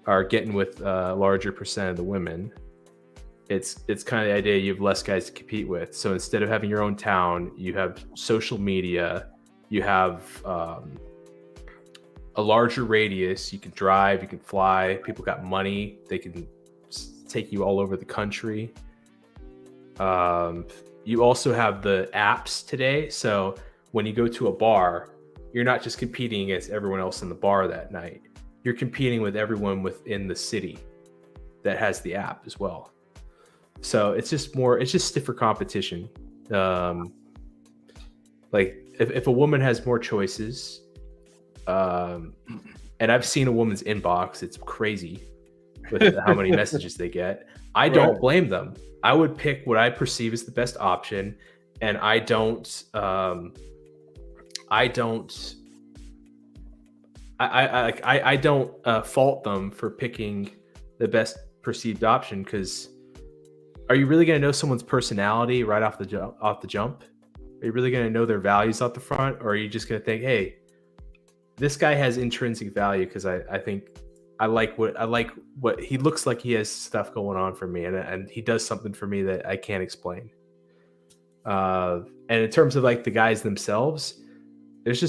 are getting with larger percent of the women. It's kind of the idea you have less guys to compete with. So instead of having your own town, you have social media, you have a larger radius. You can drive, you can fly. People got money. They can take you all over the country. You also have the apps today. So when you go to a bar, you're not just competing against everyone else in the bar that night. You're competing with everyone within the city that has the app as well. So it's just stiffer competition. Like if a woman has more choices, and I've seen a woman's inbox, it's crazy. with how many messages they get. I don't blame them. I would pick what I perceive as the best option, and I don't fault them for picking the best perceived option, because are you really going to know someone's personality right off the jump? Are you really going to know their values off the front, or are you just going to think, hey, this guy has intrinsic value because I think I like what he looks like, he has stuff going on for me, and he does something for me that I can't explain. And in terms of like the guys themselves, there's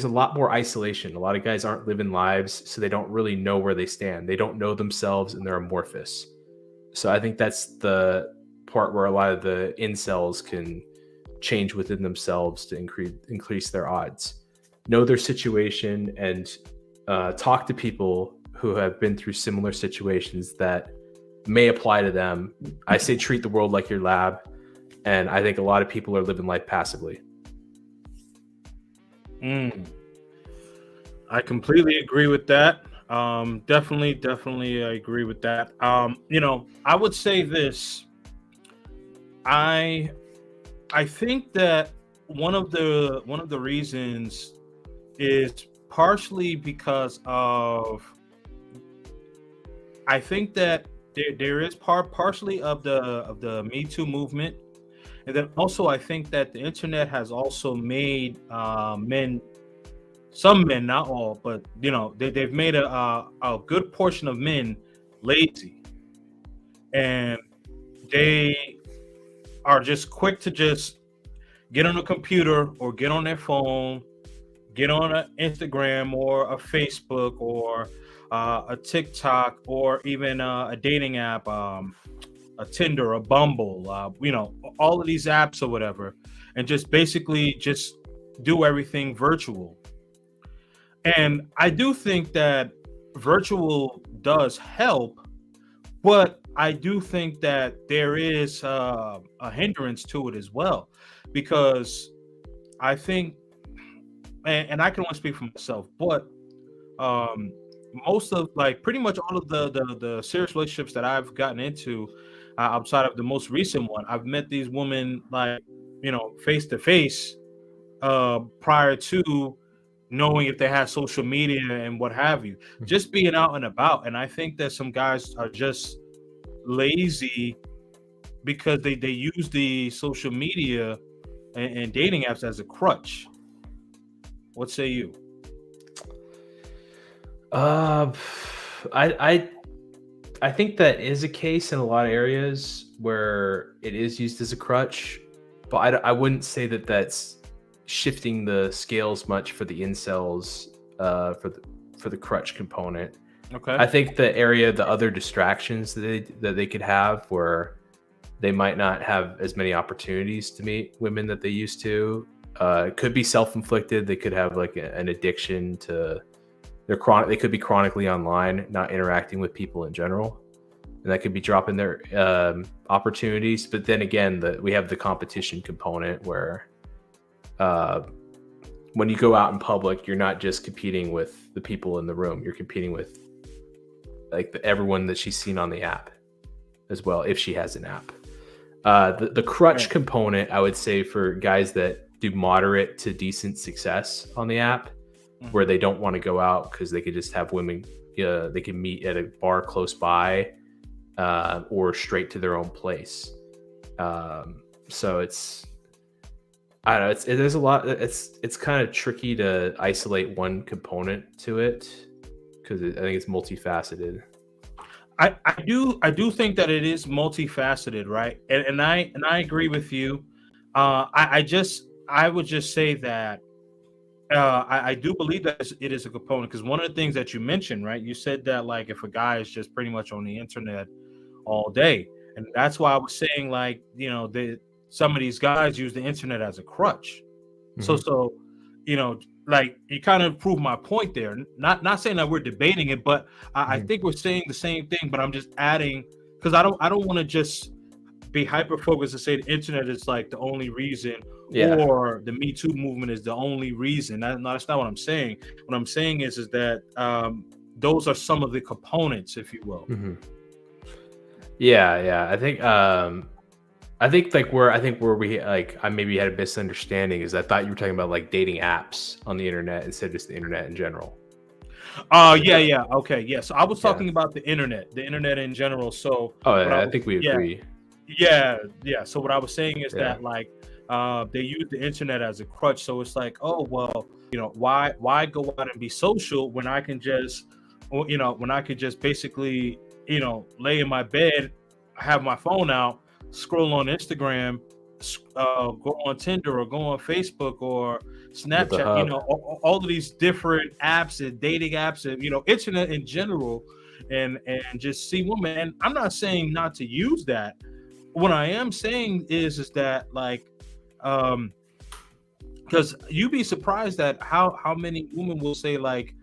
a lot more isolation. A lot of guys aren't living lives, so they don't really know where they stand. They don't know themselves, and they're amorphous. So I think that's the part where a lot of the incels can change within themselves to increase their odds. Know their situation and talk to people who have been through similar situations that may apply to them. I say treat the world like your lab, and I think a lot of people are living life passively. I completely agree with that. Definitely I agree with that. I would say this. I think that one of the reasons is partially because of, I think that there is partially of the Me Too movement, and then also I think that the internet has also made some men, not all, but they've made a good portion of men lazy, and they are just quick to just get on a computer or get on their phone, get on an Instagram or a Facebook or a TikTok or even a dating app, a Tinder, a Bumble, all of these apps or whatever, and just basically just do everything virtual. And I do think that virtual does help, but I do think that there is a hindrance to it as well, because I think, and I can only speak for myself, but most of, like, pretty much all of the serious relationships that I've gotten into, outside of the most recent one, I've met these women, like, face to face, prior to knowing if they had social media and what have you, just being out and about. And I think that some guys are just lazy because they use the social media and dating apps as a crutch. What say you? I think that is a case in a lot of areas where it is used as a crutch, but I wouldn't say that that's shifting the scales much for the incels, for the crutch component. Okay. I think the area, the other distractions that they could have, where they might not have as many opportunities to meet women that they used to, it could be self-inflicted. They could have like an addiction to they could be chronically online, not interacting with people in general, and that could be dropping their opportunities. But then again, we have the competition component where when you go out in public, you're not just competing with the people in the room, you're competing with like everyone that she's seen on the app as well, if she has an app. The crutch component, I would say, for guys that do moderate to decent success on the app, where they don't want to go out because they could just have women, they can meet at a bar close by, or straight to their own place. So it's, I don't know, there's a lot. It's kind of tricky to isolate one component to it, because I think it's multifaceted. I do think that it is multifaceted, right? And I agree with you. I would just say that I do believe that it is a component, because one of the things that you mentioned, right? You said that, like, if a guy is just pretty much on the internet all day, and that's why I was saying, like, some of these guys use the internet as a crutch. Mm-hmm. So like, you kind of proved my point there. Not saying that we're debating it, but I think we're saying the same thing. But I'm just adding, because I don't want to just be hyper focused and say the internet is like the only reason, or the Me Too movement is the only reason. That's not what I'm saying. What I'm saying is that those are some of the components, if you will. Yeah. I think where we like I maybe had a misunderstanding is I thought you were talking about like dating apps on the internet instead of just the internet in general. Yeah. Okay, yeah. So I was talking about the internet in general. So I think we agree. Yeah. So what I was saying is that like they use the internet as a crutch. So it's like, oh well, why go out and be social when I can just basically lay in my bed, have my phone out, scroll on Instagram, go on Tinder or go on Facebook or Snapchat, all of these different apps and dating apps and internet in general, and just see women. And I'm not saying not to use that. What I am saying is that like because you'd be surprised at how many women will say like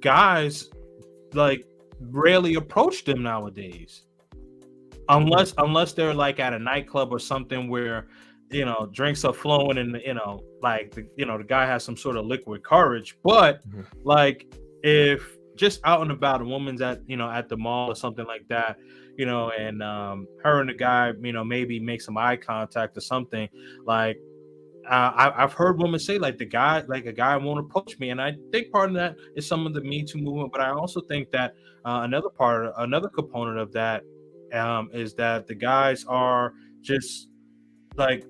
guys like rarely approach them nowadays, unless they're like at a nightclub or something where drinks are flowing and like the guy has some sort of liquid courage. But like if just out and about, a woman's at at the mall or something like that, and her and the guy maybe make some eye contact or something, like I've heard women say like a guy won't approach me, and I think part of that is some of the Me Too movement. But I also think that another component of that is that the guys are just like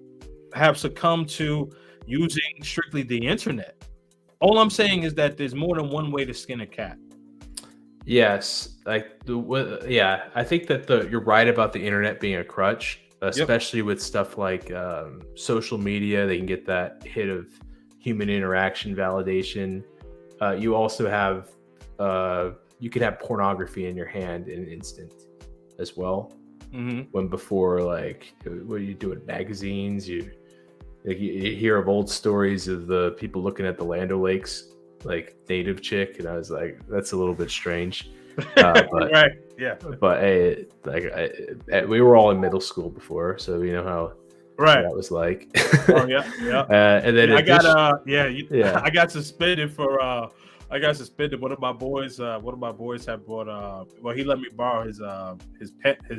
have succumbed to using strictly the internet. All I'm saying is that there's more than one way to skin a cat. Yes, I think that you're right about the internet being a crutch, especially with stuff like social media. They can get that hit of human interaction validation. You also have you could have pornography in your hand in an instant as well. When before, like, what are you doing? Magazines, you hear of old stories of the people looking at the Land O'Lakes like native chick, and I was like, that's a little bit strange. But, right, yeah. But we were all in middle school before, so we know how that was like. Oh yeah. And then I got suspended for One of my boys had bought well, he let me borrow his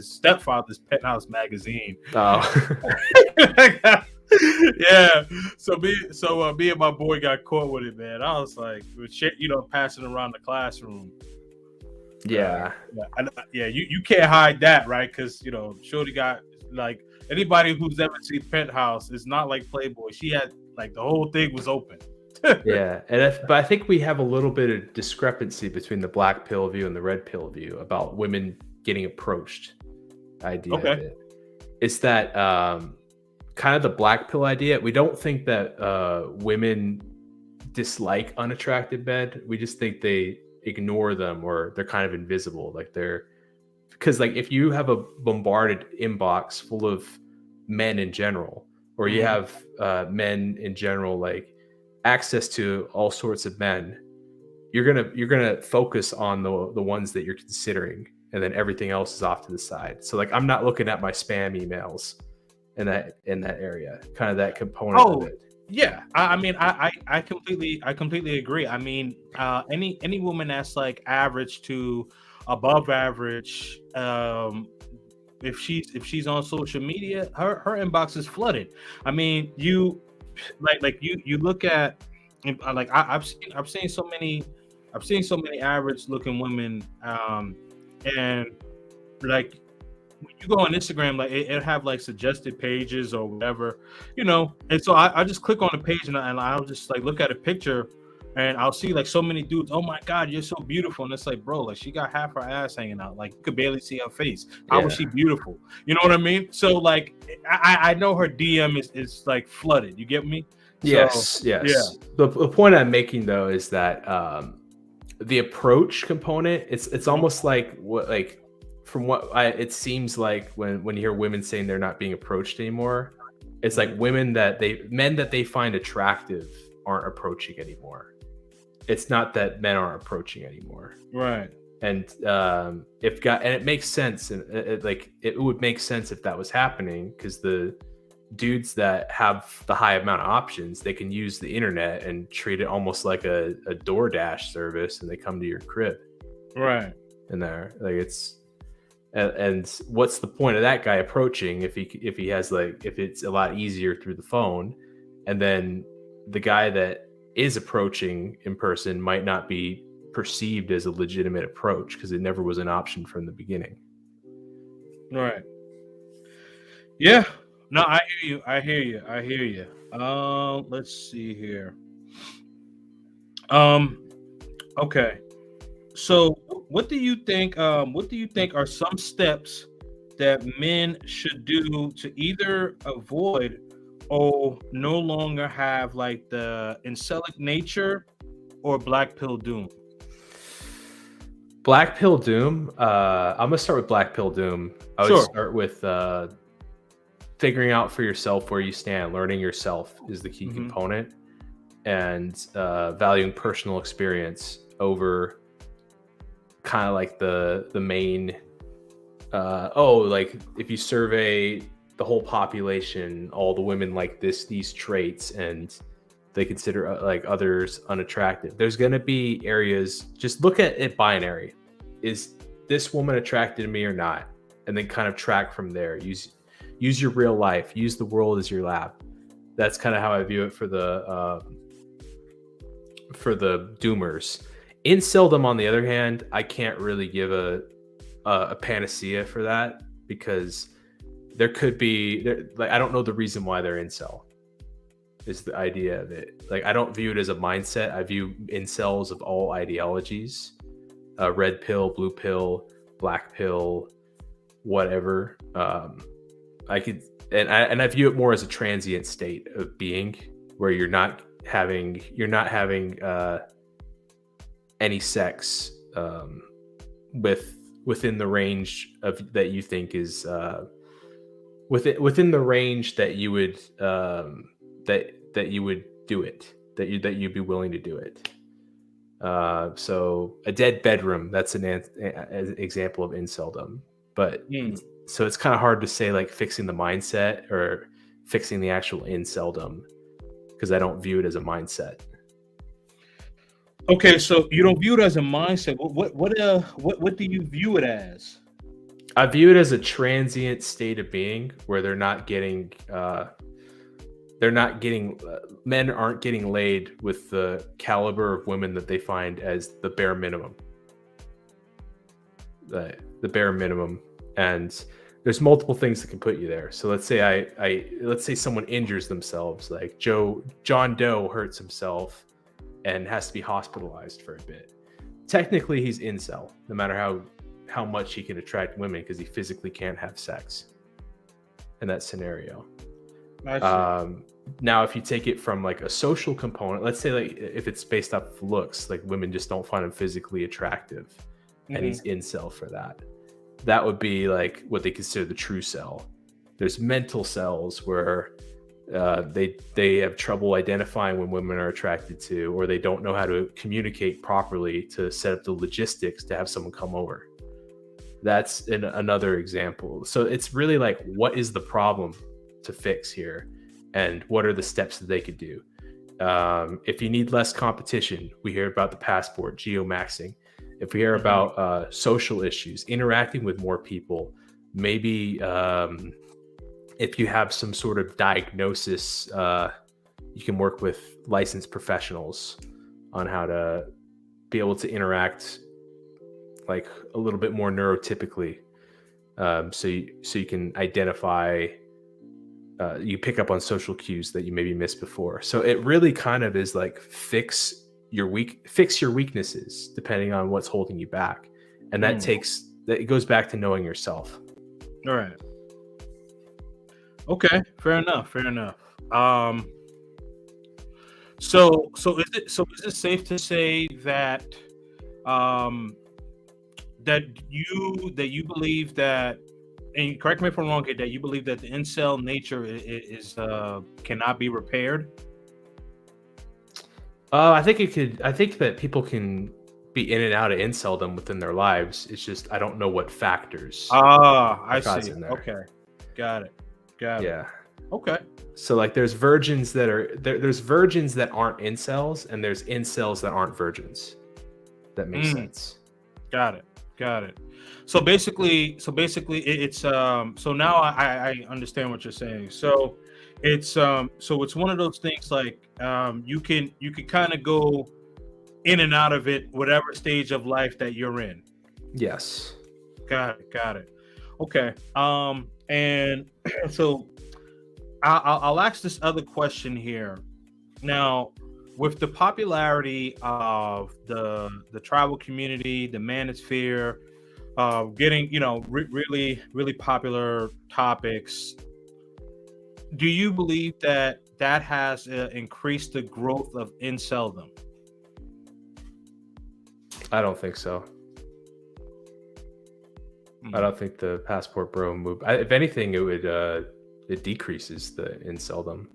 stepfather's penthouse magazine. Yeah, so me and my boy got caught with it, man. I was like, passing around the classroom. Yeah. You can't hide that, right? Because Shorty got, like, anybody who's ever seen Penthouse, it's not like Playboy. She had like the whole thing was open. Yeah, but I think we have a little bit of discrepancy between the black pill view and the red pill view about women getting approached idea of it. It's that kind of the black pill idea. We don't think that women dislike unattractive men. We just think they ignore them, or they're kind of invisible. Like because like if you have a bombarded inbox full of men in general, or you have men in general, like access to all sorts of men, you're gonna focus on the ones that you're considering, and then everything else is off to the side. So like I'm not looking at my spam emails in that area, kind of that component of it. Yeah, I mean, I completely agree. I mean, any woman that's like average to above average, if she's on social media, her inbox is flooded. I mean, you look at, like, I've seen so many average looking women, and like, when you go on Instagram, like it have like suggested pages or whatever, and so I just click on the page and I'll just like look at a picture, and I'll see like so many dudes. Oh my God, you're so beautiful. And it's like, bro, like she got half her ass hanging out. Like you could barely see her face. How was she beautiful? You know what I mean? So like I know her DM is like flooded. You get me? Yes. Yeah. The point I'm making though is that the approach component, it's almost like from what it seems like when you hear women saying they're not being approached anymore, it's like men that they find attractive aren't approaching anymore. It's not that men aren't approaching anymore, right? And it makes sense, and it would make sense if that was happening, because the dudes that have the high amount of options, they can use the internet and treat it almost like a DoorDash service, and they come to your crib. Right. In there, like and what's the point of that guy approaching if he has like, if it's a lot easier through the phone, and then the guy that is approaching in person might not be perceived as a legitimate approach because it never was an option from the beginning. Right. Yeah. No, I hear you. Let's see here. Okay. So what do you think are some steps that men should do to either avoid or no longer have like the incelic nature or black pill doom? Black pill doom. I'm gonna start with black pill doom. I would start with figuring out for yourself where you stand. Learning yourself is the key component, and valuing personal experience over kind of like the main. Like if you survey the whole population, all the women like these traits, and they consider like others unattractive. There's going to be areas, just look at it binary. Is this woman attracted to me or not? And then kind of track from there. Use your real life. Use the world as your lab. That's kind of how I view it for the doomers. Inceldom, on the other hand, I can't really give a panacea for that, because there could be, like, I don't know the reason why they're incel. Is the idea of it. Like, I don't view it as a mindset. I view incels of all ideologies. Red pill, blue pill, black pill, whatever. I view it more as a transient state of being, where you're not having any sex within the range of that you think is within the range that you would that you would do it, that you'd be willing to do it. So a dead bedroom, that's an example of inceldom. But so it's kind of hard to say like fixing the mindset or fixing the actual inceldom, because I don't view it as a mindset. Okay, so you don't view it as a mindset. What do you view it as? I view it as a transient state of being where they're not getting men aren't getting laid with the caliber of women that they find as the bare minimum. The bare minimum. And there's multiple things that can put you there. So let's say let's say someone injures themselves, like John Doe hurts himself and has to be hospitalized for a bit. Technically, he's incel, no matter how much he can attract women, because he physically can't have sex in that scenario. Now, if you take it from like a social component, let's say like if it's based off of looks, like women just don't find him physically attractive, and he's incel for that. That would be like what they consider the true cell. There's mental cells where they have trouble identifying when women are attracted to, or they don't know how to communicate properly to set up the logistics to have someone come over. That's another example. So it's really like, what is the problem to fix here, and what are the steps that they could do? If you need less competition, we hear about the passport, geomaxing. If we hear about social issues, interacting with more people, maybe if you have some sort of diagnosis, you can work with licensed professionals on how to be able to interact like a little bit more neurotypically. So you can identify, you pick up on social cues that you maybe missed before. So it really kind of is like fix your weaknesses depending on what's holding you back. And that it goes back to knowing yourself. All right. Okay, fair enough. So is it safe to say that that you believe that, and correct me if I'm wrong here, that you believe that the incel nature is cannot be repaired? I think that people can be in and out of inceldom within their lives. It's just I don't know what factors. I see. Okay, got it. Yeah. Okay. So like there's virgins that are there's virgins that aren't incels, and there's incels that aren't virgins. That makes sense. Got it. Got it. So basically, it's so now I understand what you're saying. So it's one of those things like you can kind of go in and out of it, whatever stage of life that you're in. Yes. Got it. Got it. Okay. And so I'll ask this other question here. Now, with the popularity of the tribal community, the manosphere, getting really popular topics, do you believe that has increased the growth of inceldom? I don't think so. I don't think the passport bro move. If anything, it decreases the inceldom.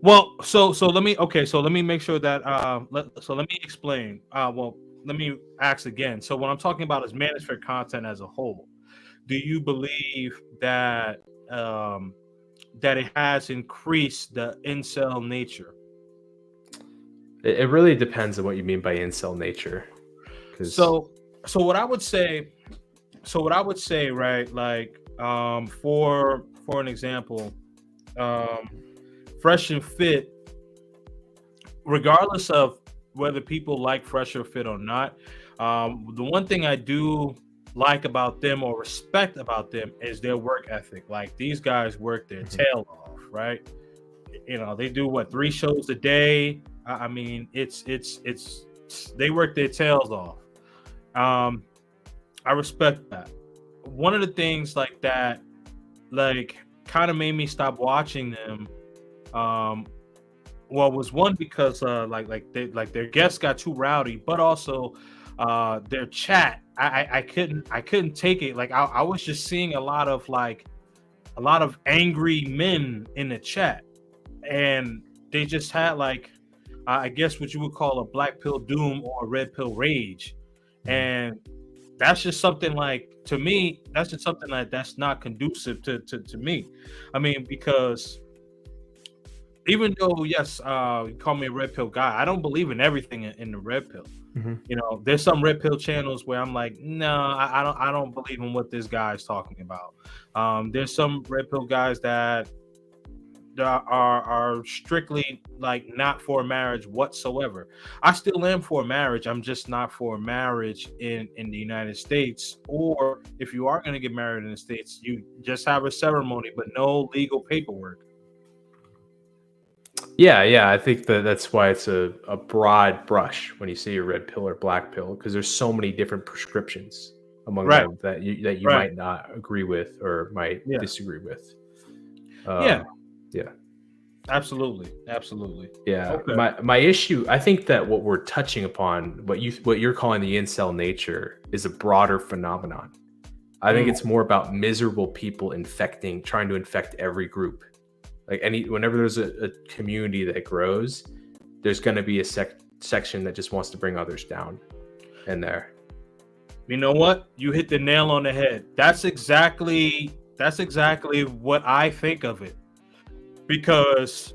Well, so let me make sure that let me explain. Let me ask again. So what I'm talking about is manosphere content as a whole. Do you believe that that it has increased the incel nature? It really depends on what you mean by incel nature. So what I would say, right, like for an example, Fresh and Fit, regardless of whether people like Fresh or Fit or not, the one thing I do like about them or respect about them is their work ethic. Like these guys work their tail off, right? They do 3 shows a day. I mean, it's they work their tails off. I respect that. One of the things like that, like, kind of made me stop watching them. Was one because their guests got too rowdy, but also their chat. I couldn't take it. Like I was just seeing a lot of angry men in the chat, and they just had I guess what you would call a black pill doom or a red pill rage, and that's just something to me. That's just something that's not conducive to me. I mean, because even though yes, you call me a red pill guy, I don't believe in everything in the red pill. There's some red pill channels where I'm like, no, I don't believe in what this guy is talking about. There's some red pill guys that are strictly not for marriage whatsoever. I still am for marriage. I'm just not for marriage in the United States. Or if you are going to get married in the States, you just have a ceremony but no legal paperwork. Yeah, I think that's why it's a broad brush when you say a red pill or black pill, because there's so many different prescriptions among them that you might not agree with or might disagree with. Yeah, absolutely. Yeah, okay. my issue, I think that what we're touching upon, what you're calling the incel nature, is a broader phenomenon. I think it's more about miserable people trying to infect every group. Whenever there's a community that grows, there's going to be a section that just wants to bring others down in there. You know what? You hit the nail on the head. That's exactly what I think of it. Because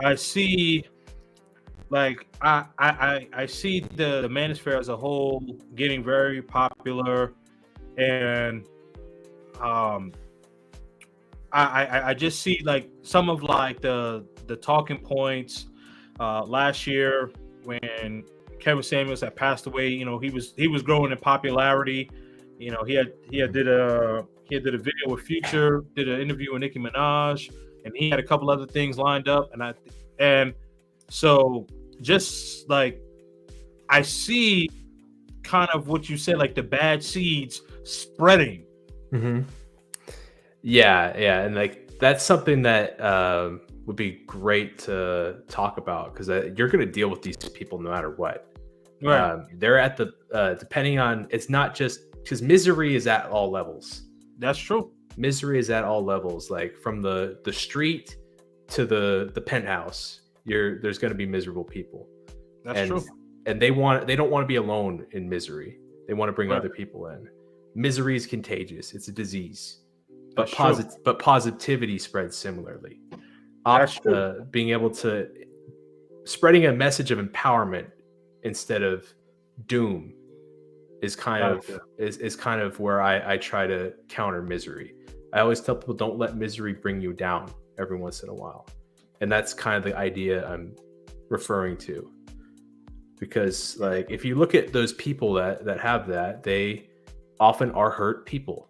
I see I see the manosphere as a whole getting very popular, and I just see some of the talking points last year when Kevin Samuels had passed away. He was growing in popularity. He did a video with Future, did an interview with Nicki Minaj, and he had a couple other things lined up. And so just I see kind of what you said, the bad seeds spreading. Yeah, and that's something that would be great to talk about, because you're going to deal with these people no matter what. Right. They're at the depending on, it's not just because misery is at all levels. That's true. Misery is at all levels, from the street to the penthouse. There's going to be miserable people. That's true. And they don't want to be alone in misery. They want to bring other people in. Misery is contagious. It's a disease. but positivity spreads similarly. That's true. Being able to spreading a message of empowerment instead of doom is kind of where I try to counter misery. I always tell people, don't let misery bring you down every once in a while. And that's kind of the idea I'm referring to. Because like if you look at those people that have that, they often are hurt people.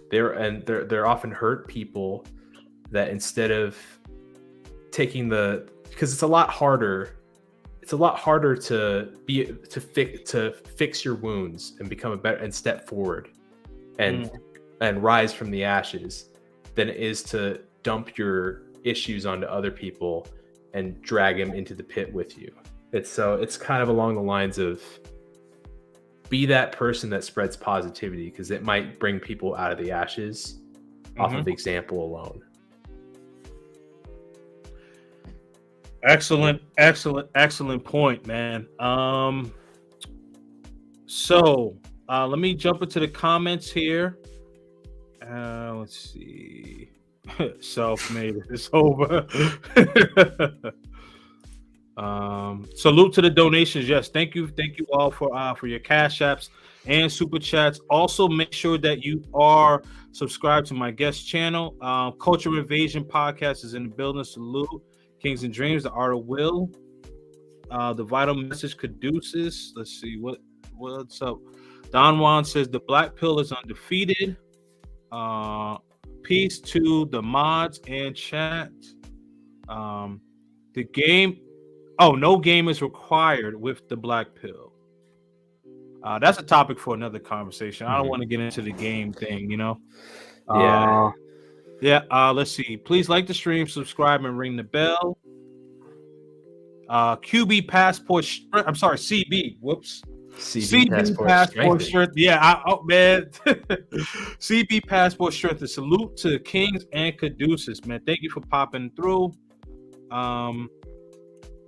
They're often hurt people that instead of taking because it's a lot harder to fix your wounds and become a better and step forward and rise from the ashes than it is to dump your issues onto other people and drag them into the pit with you. It's kind of along the lines of be that person that spreads positivity, because it might bring people out of the ashes off of example alone. Excellent point, man. So let me jump into the comments here. Let's see. Self-made is over. Salute to the donations. Yes, thank you all for your cash apps and super chats. Also, make sure that you are subscribed to my guest channel. Culture Invasion podcast is in the building. Salute. KingzNDreamz, the Art of Will, the Vital Message Caduceus. Let's see what's up. Don Juan says the black pill is undefeated. Peace to the mods and chat. The game. Oh, no game is required with the black pill. That's a topic for another conversation. I don't want to get into the game thing, you know. Let's see. Please like the stream, subscribe, and ring the bell. QB passport. I'm sorry, CB. Whoops. CB passport strength. Yeah. Man. CB passport strength. A salute to Kings and Caduceus, man. Thank you for popping through.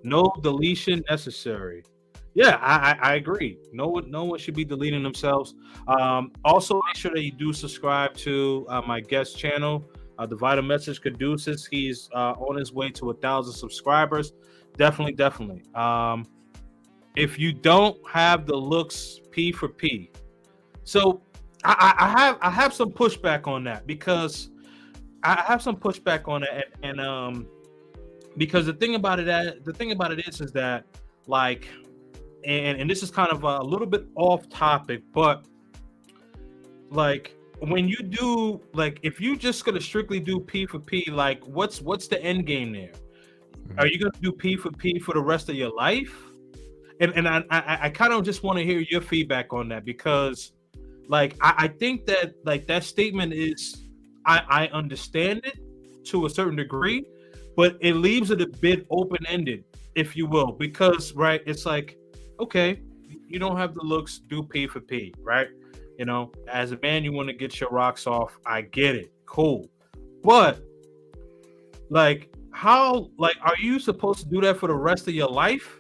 No deletion necessary. Yeah, I agree. No one should be deleting themselves. Also, make sure that you do subscribe to my guest channel, the Vital Message Caduceus. He's on his way to 1,000 subscribers. Definitely. If you don't have the looks, P for P. So I have some pushback on that, because because the thing about it is that like, and this is kind of a little bit off topic, but like when you do, like if you just gonna strictly do P for P, like what's the end game there? Are you gonna do P for P for the rest of your life? And I kind of just want to hear your feedback on that, because like I think that like that statement is, I understand it to a certain degree, but it leaves it a bit open-ended, if you will, because right, it's like, okay, you don't have the looks, do P for P, right? You know, as a man, you want to get your rocks off. I get it, cool, but like, how, like, are you supposed to do that for the rest of your life?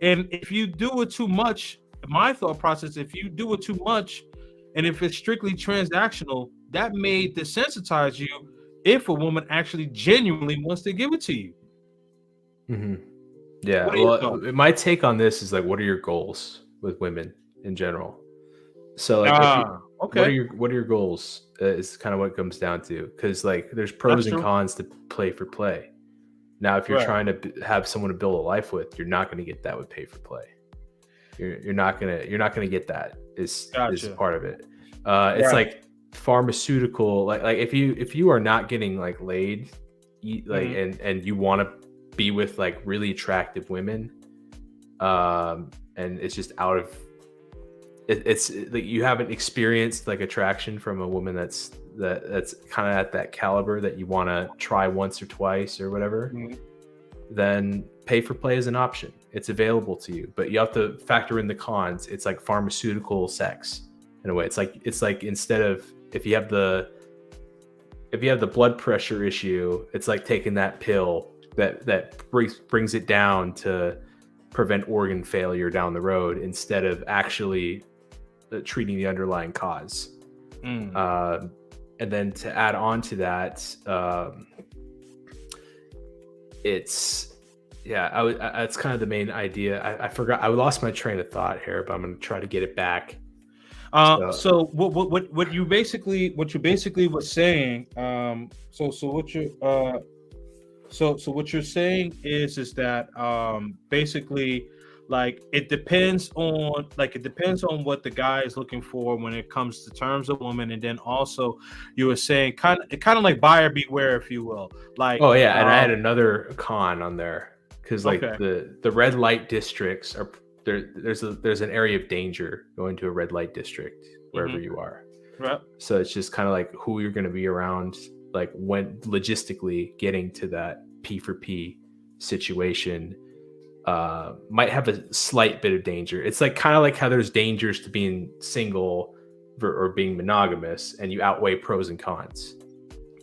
And if you do it too much, my thought process, if you do it too much, and if it's strictly transactional, that may desensitize you if a woman actually genuinely wants to give it to you. Yeah, well, my take on this is like, what are your goals with women in general? So like, okay, what are your goals is kind of what it comes down to, because like there's pros and cons to play for play. Now, if you're trying to have someone to build a life with, you're not going to get that with pay for play. You're not gonna get that. Is part of it. It's like pharmaceutical. Like if you are not getting like laid, and you want to be with like really attractive women, and it's just out of it's like you haven't experienced like attraction from a woman that's kind of at that caliber that you want to try once or twice or whatever, then pay for play is an option. It's available to you, but you have to factor in the cons. It's like pharmaceutical sex in a way. It's like instead of if you have the blood pressure issue, it's like taking that pill that brings it down to prevent organ failure down the road instead of actually treating the underlying cause. And And then to add on to that, it's kind of the main idea. I forgot. I lost my train of thought here, but I'm going to try to get it back. So what you basically was saying, so what you're saying is that basically, like, it depends on what the guy is looking for when it comes to terms of woman, and then also you were saying kind of like buyer beware, if you will. Like, oh yeah, and I had another con on there because like okay. the red light districts are there's an area of danger going to a red light district wherever you are. Right. So it's just kind of like who you're going to be around, like when logistically getting to that P for P situation might have a slight bit of danger. It's like kind of like how there's dangers to being single or being monogamous, and you outweigh pros and cons.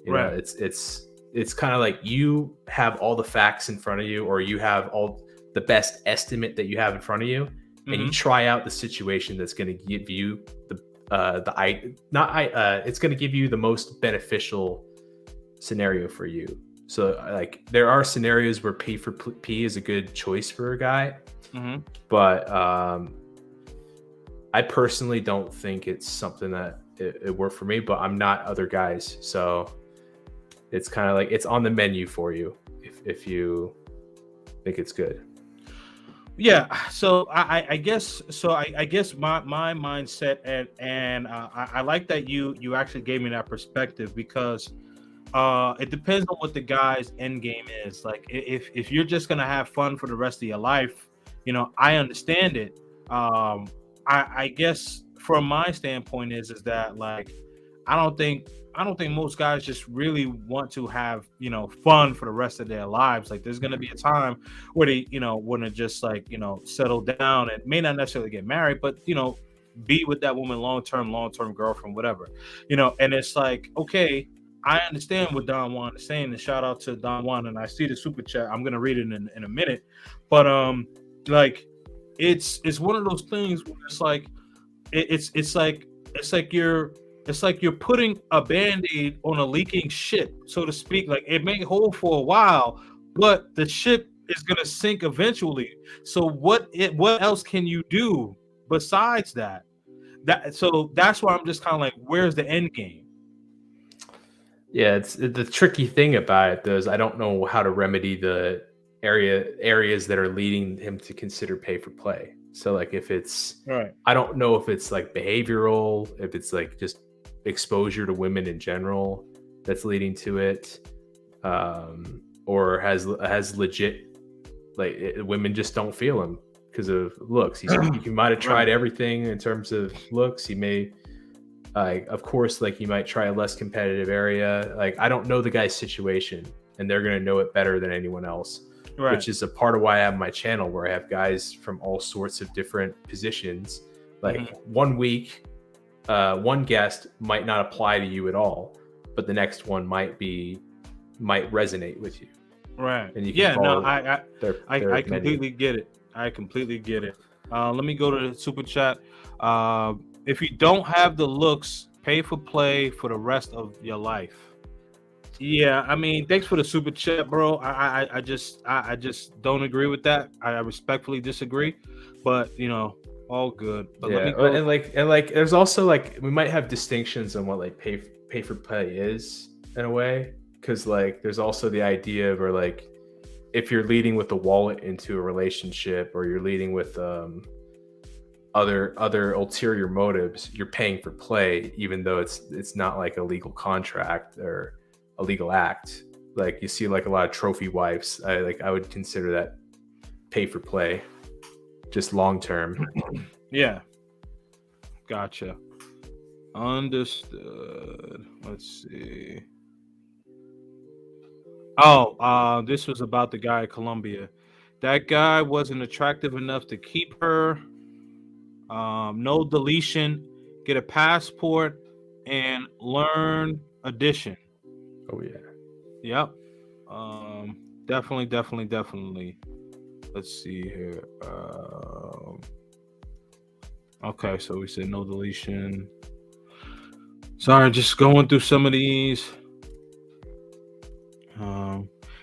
You know, it's kind of like you have all the facts in front of you, or you have all the best estimate that you have in front of you, and you try out the situation that's going to give you it's going to give you the most beneficial scenario for you. So like there are scenarios where P for P is a good choice for a guy, but I personally don't think it's something that it worked for me, but I'm not other guys, so it's kind of like it's on the menu for you if you think it's good. Yeah, so I guess my mindset, and I like that you actually gave me that perspective, because it depends on what the guy's end game is. Like if you're just gonna have fun for the rest of your life, you know, I understand it. I guess from my standpoint is that, like, I don't think most guys just really want to have, you know, fun for the rest of their lives. Like, there's going to be a time where they, you know, want to just, like, you know, settle down and may not necessarily get married, but, you know, be with that woman long-term girlfriend, whatever, you know. And it's like, okay, I understand what Don Juan is saying, and shout out to Don Juan. And I see the super chat. I'm going to read it in a minute. But, like, it's one of those things where it's like, it's like you're putting a Band-Aid on a leaking ship, so to speak. Like, it may hold for a while, but the ship is gonna sink eventually. So what else can you do besides that? So that's why I'm just kind of like, where's the end game? Yeah, it's the tricky thing about it, though, is I don't know how to remedy the areas that are leading him to consider pay for play. So like if it's right, I don't know if it's like behavioral, if it's like just exposure to women in general that's leading to it, or has legit, like women just don't feel him because of looks. He might have tried everything in terms of looks. He may of course, like, you might try a less competitive area. Like, I don't know the guy's situation, and they're going to know it better than anyone else, which is a part of why I have my channel, where I have guys from all sorts of different positions. Like, 1 week, one guest might not apply to you at all, but the next one might resonate with you. Right. And you can follow I completely get it. I completely get it. Let me go to the super chat. If you don't have the looks, pay for play for the rest of your life. Yeah, I mean, thanks for the super chat, bro. I just don't agree with that. I respectfully disagree, but, you know, all good. But yeah, and like there's also, like, we might have distinctions on what, like, pay for play is in a way, because, like, there's also the idea of, or, like, if you're leading with the wallet into a relationship, or you're leading with other ulterior motives, you're paying for play, even though it's not like a legal contract or a legal act. Like, you see, like, a lot of trophy wives. I would consider that pay for play, just long term. Yeah, gotcha, understood. Let's see. Oh, this was about the guy in Colombia. That guy wasn't attractive enough to keep her. No deletion, get a passport, and learn addition. Oh yeah. Yep. Definitely. Let's see here. Okay, so we said no deletion. Sorry, just going through some of these.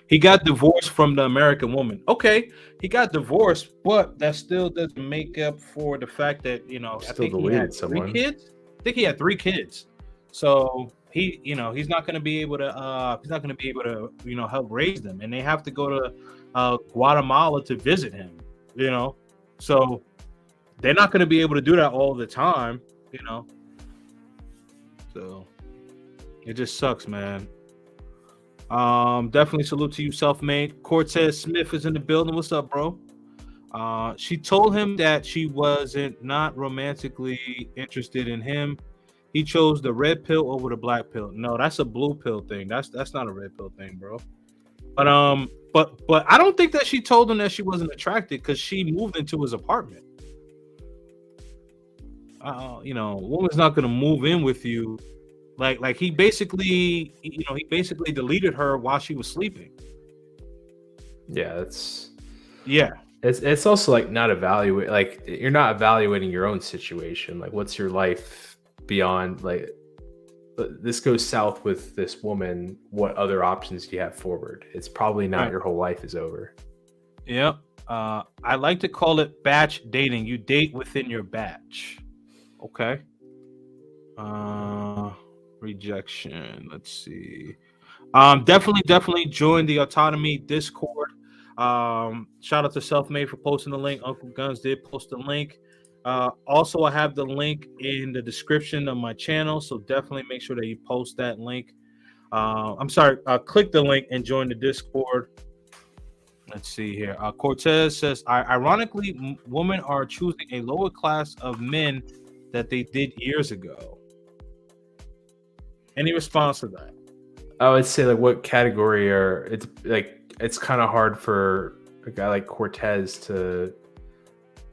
He got divorced from the American woman. Okay, he got divorced, but that still doesn't make up for the fact that I Still think he had deleted three someone. kids. I think he had 3 kids. So he's not going to be able to. He's not going to be able to, help raise them, and they have to go to Guatemala to visit him. So they're not going to be able to do that all the time. So it just sucks, man. Definitely salute to you, self-made. Cortez Smith is in the building. What's up, bro? She told him that she wasn't not romantically interested in him. He chose the red pill over the black pill. No, that's a blue pill thing. That's not a red pill thing, bro. But I don't think that she told him that she wasn't attracted because she moved into his apartment. A woman's not gonna move in with you. Like he basically deleted her while she was sleeping. Yeah, Yeah. It's also like not evaluate, like you're not evaluating your own situation. Like, what's your life beyond? Like, this goes south with this woman. What other options do you have forward? It's probably not your whole life is over. Yep. I like to call it batch dating. You date within your batch. Okay. Rejection. Let's see. Definitely join the Autonomy Discord. Shout out to Selfmade for posting the link. Uncle Guns did post the link. Also, I have the link in the description of my channel, so definitely make sure that you post that link. Click the link and join the Discord. Let's see here. Cortez says, ironically, women are choosing a lower class of men that they did years ago. Any response to that? I would say, like, what category it's kind of hard for a guy like Cortez to,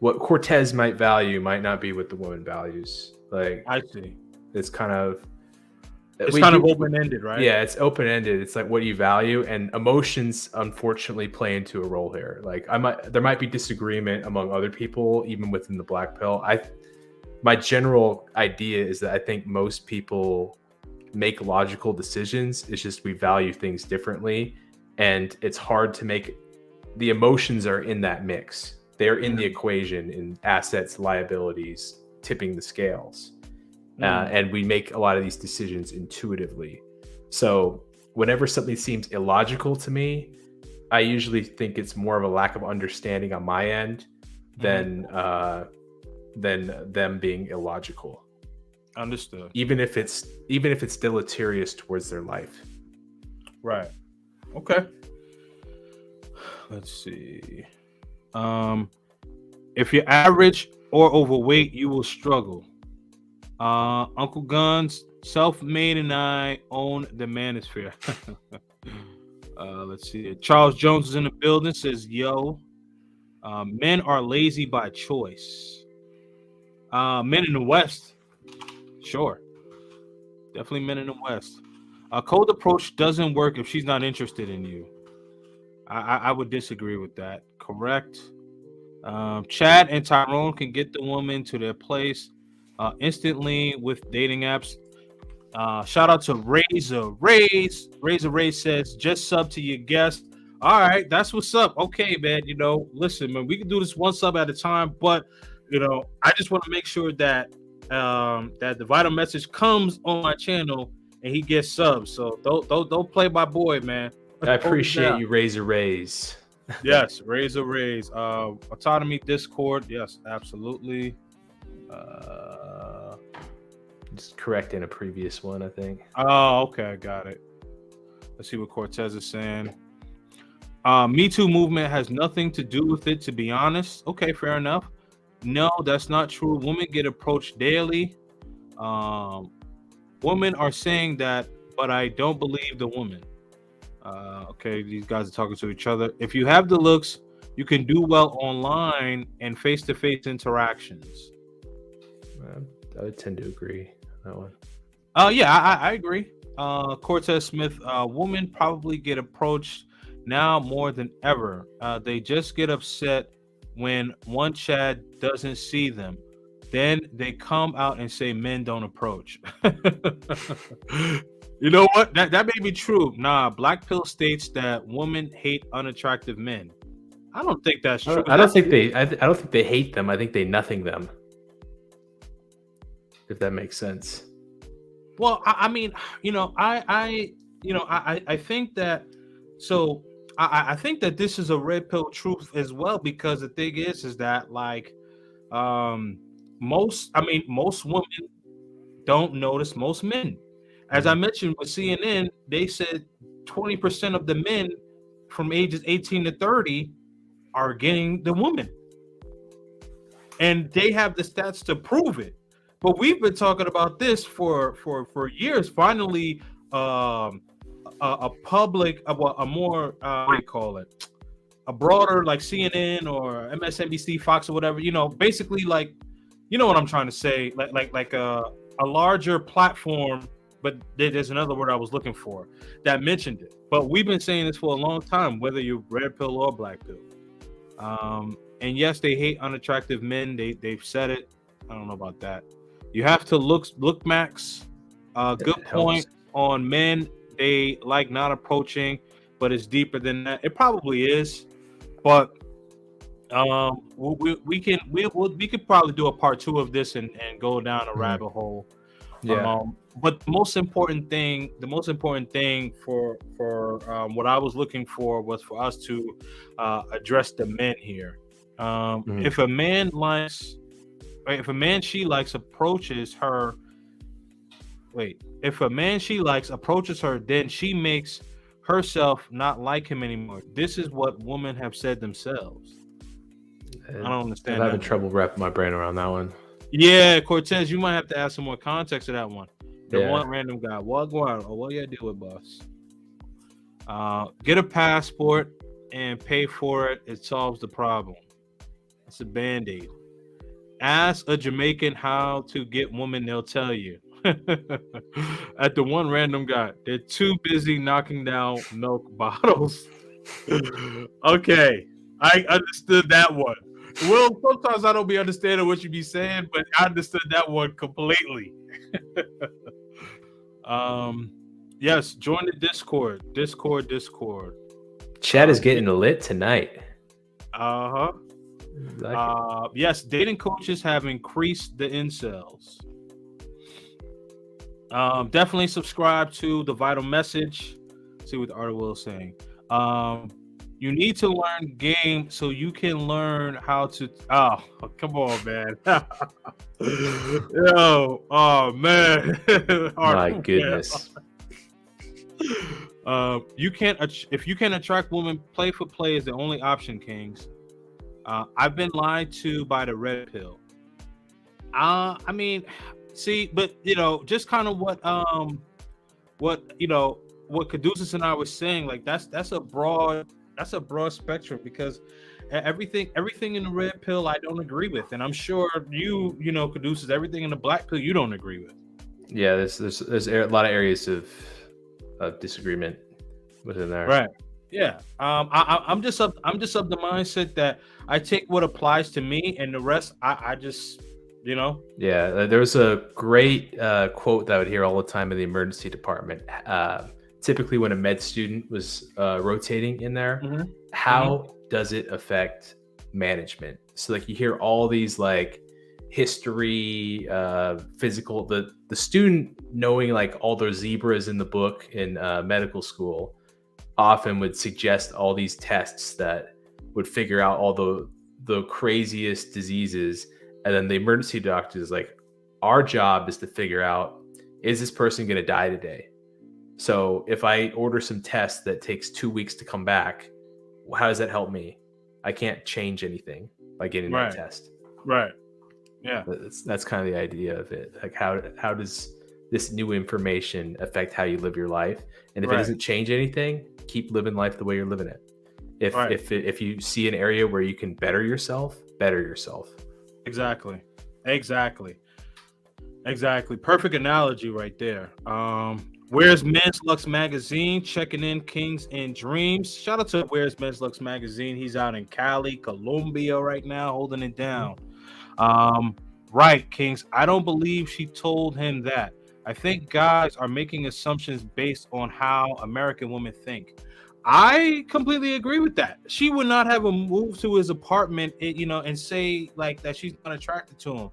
what Cortez might value might not be what the woman values. Like, I see. It's kind of open-ended, right? Yeah, it's open-ended. It's like what you value, and emotions unfortunately play into a role here. Like, there might be disagreement among other people, even within the black pill. My general idea is that I think most people make logical decisions. It's just we value things differently, and it's hard to make. The emotions are in that mix. They're in the equation, in assets, liabilities, tipping the scales. And we make a lot of these decisions intuitively. So whenever something seems illogical to me, I usually think it's more of a lack of understanding on my end than them being illogical. Understood. Even if it's deleterious towards their life. Right. Okay. Let's see. If you're average or overweight, you will struggle. Uncle Guns, Self-Made, and I own the Manosphere. Let's see. Charles Jones is in the building. Says, "Yo, men are lazy by choice. Men in the West, sure, definitely men in the West. A cold approach doesn't work if she's not interested in you. I would disagree with that. Correct. Chad and Tyrone can get the woman to their place instantly with dating apps. Shout out to Razor Rays. Razor Rays says, just sub to your guest. All right, that's what's up. Okay, man. Listen, man, we can do this one sub at a time, but I just want to make sure that that the vital message comes on my channel and he gets subs. So don't play my boy, man. I appreciate you, Razor Rays. Yes, Razor Rays. Autonomy Discord. Yes, absolutely. Just correcting a previous one, I think. Oh, okay, I got it. Let's see what Cortez is saying. Me Too movement has nothing to do with it, to be honest. Okay, fair enough. No, that's not true. Women get approached daily. Women are saying that, but I don't believe the woman. Okay, these guys are talking to each other. If you have the looks, you can do well online and face-to-face interactions. I would tend to agree on that one. Yeah, I agree. Cortez Smith, women probably get approached now more than ever. They just get upset when one Chad doesn't see them. then they come out and say men don't approach. You know what? That may be true. Nah, Black Pill states that women hate unattractive men. I don't think that's true. I don't think they. I don't think they hate them. I think they nothing them. If that makes sense. Well, I mean, I think that. So I think that this is a red pill truth as well, because the thing is that like, most women don't notice most men. As I mentioned with CNN, they said 20% of the men from ages 18 to 30 are getting the woman. And they have the stats to prove it. But we've been talking about this for years. Finally, a public, a more, what do you call it? A broader, like CNN or MSNBC, Fox or whatever, basically like, you know what I'm trying to say? Like a larger platform. But there's another word I was looking for that mentioned it. But we've been saying this for a long time, whether you're red pill or black pill. And yes, they hate unattractive men. They've said it. I don't know about that. You have to look Max. Good point on men. They like not approaching, but it's deeper than that. It probably is, but we could probably do a part 2 of this and go down a rabbit hole. Yeah. But the most important thing for what I was looking for was for us to address the men here. If a man she likes approaches her, then she makes herself not like him anymore. This is what women have said themselves. I don't understand. I'm having trouble wrapping my brain around that one. Yeah, Cortez, you might have to add some more context to that one. The one random guy. What you do with boss? Get a passport and pay for it. It solves the problem. It's a band-aid. Ask a Jamaican how to get women, they'll tell you. At the one random guy, they're too busy knocking down milk bottles. Okay, I understood that one. Well, sometimes I don't be understanding what you be saying, but I understood that one completely. Yes, join the Discord. Chat is getting lit tonight. Yes, dating coaches have increased the incels. Definitely subscribe to the Vital Message. See what the article is saying. You need to learn game so you can learn how to. Oh, come on, man. Yo, oh man. My goodness. You can't. If you can attract women, play for play is the only option, Kings. I've been lied to by the red pill. I mean, see, but just kind of what Caduceus and I was saying, like that's a broad spectrum, because everything in the red pill I don't agree with, and I'm sure Caduceus, everything in the black pill you don't agree with. Yeah, there's a lot of areas of disagreement within there. Right. Yeah. I'm just of the mindset that I take what applies to me, and the rest I just Yeah, there was a great quote that I would hear all the time in the emergency department. Typically when a med student was rotating in there, how does it affect management? So like you hear all these like history, physical, the student knowing like all those zebras in the book in medical school often would suggest all these tests that would figure out all the craziest diseases. And then the emergency doctor is like, our job is to figure out, is this person going to die today? So if I order some tests that takes 2 weeks to come back, how does that help me? I can't change anything by getting that test. Right. Yeah. That's kind of the idea of it. Like how does this new information affect how you live your life? And if it doesn't change anything, keep living life the way you're living it. If you see an area where you can better yourself. Exactly. Perfect analogy right there. Where's Men's Lux Magazine? Checking in KingzNDreamz. Shout out to Where's Men's Lux Magazine. He's out in Cali, Colombia right now, holding it down. Right, Kings. I don't believe she told him that. I think guys are making assumptions based on how American women think. I completely agree with that. She would not have a move to his apartment, and say like that she's not attracted to him.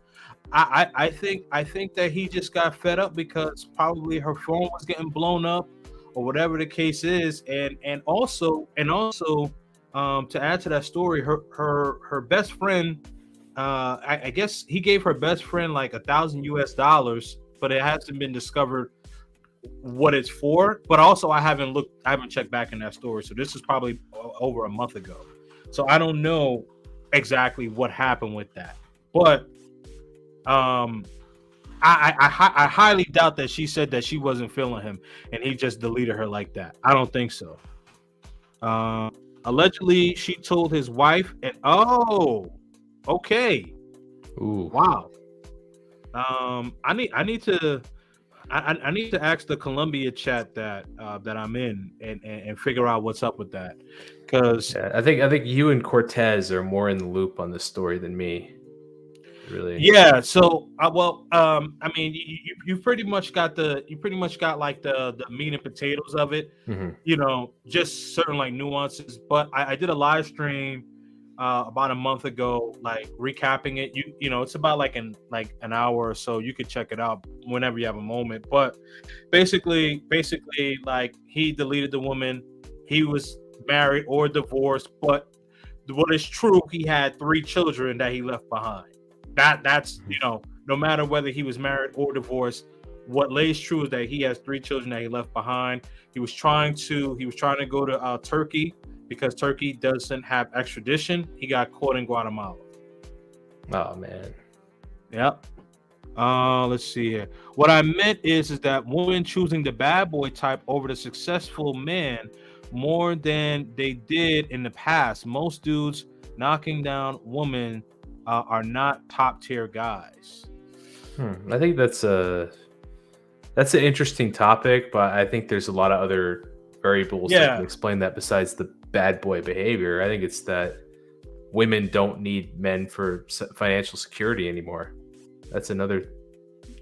I think that he just got fed up because probably her phone was getting blown up or whatever the case is, and also to add to that story, her best friend, I guess he gave her best friend like $1,000 US, but it hasn't been discovered what it's for. But also, I haven't checked back in that story, so this is probably over a month ago. So I don't know exactly what happened with that. But I highly doubt that she said that she wasn't feeling him and he just deleted her like that. I don't think so. Allegedly, she told his wife, and okay. Ooh. Wow. I need to ask the Columbia chat that I'm in and figure out what's up with that, because I think you and Cortez are more in the loop on this story than me. Really? Yeah. So, I mean, you pretty much got like the meat and potatoes of it. Mm-hmm. Just certain like nuances. But I did a live stream about a month ago, like recapping it. It's about like an hour or so. You could check it out whenever you have a moment. But basically, like he deleted the woman. He was married or divorced, but what is true, he had 3 children that he left behind. That's no matter whether he was married or divorced, what lays true is that he has 3 children that he left behind. He was trying to go to Turkey because Turkey doesn't have extradition. He got caught in Guatemala. Oh man. Yep. Let's see here. What I meant is that women choosing the bad boy type over the successful man more than they did in the past. Most dudes knocking down women are not top tier guys. I think that's an interesting topic, but I think there's a lot of other variables that can explain that besides the bad boy behavior. I think it's that women don't need men for financial security anymore. That's another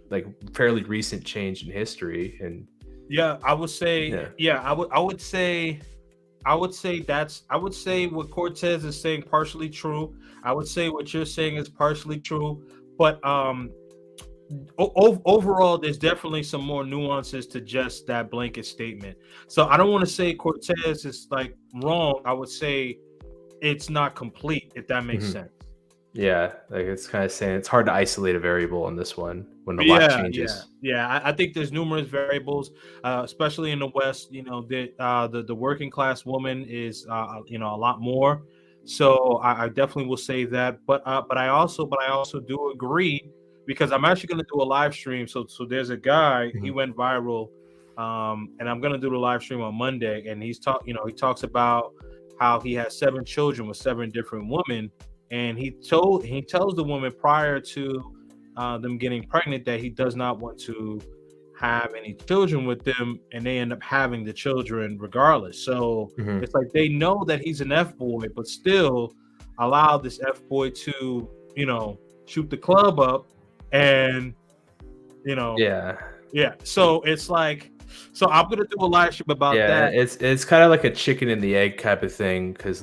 like fairly recent change in history. And I would say, I would say what Cortez is saying partially true. I would say what you're saying is partially true, but overall, there's definitely some more nuances to just that blanket statement. So I don't want to say Cortez is like wrong. I would say it's not complete, if that makes sense. Yeah, like it's kind of saying it's hard to isolate a variable in this one when a lot changes. Yeah. I think there's numerous variables, especially in the West. The working class woman is a lot more. So I definitely will say that. But I also do agree, because I'm actually going to do a live stream. So there's a guy, he went viral, and I'm going to do the live stream on Monday. And he talks about how he has 7 children with 7 different women. And he tells the woman prior to them getting pregnant that he does not want to have any children with them, and they end up having the children regardless. So it's like they know that he's an F-boy, but still allow this F-boy to, shoot the club up, and So it's like, so I'm gonna do a live stream about that. It's kind of like a chicken and the egg type of thing, because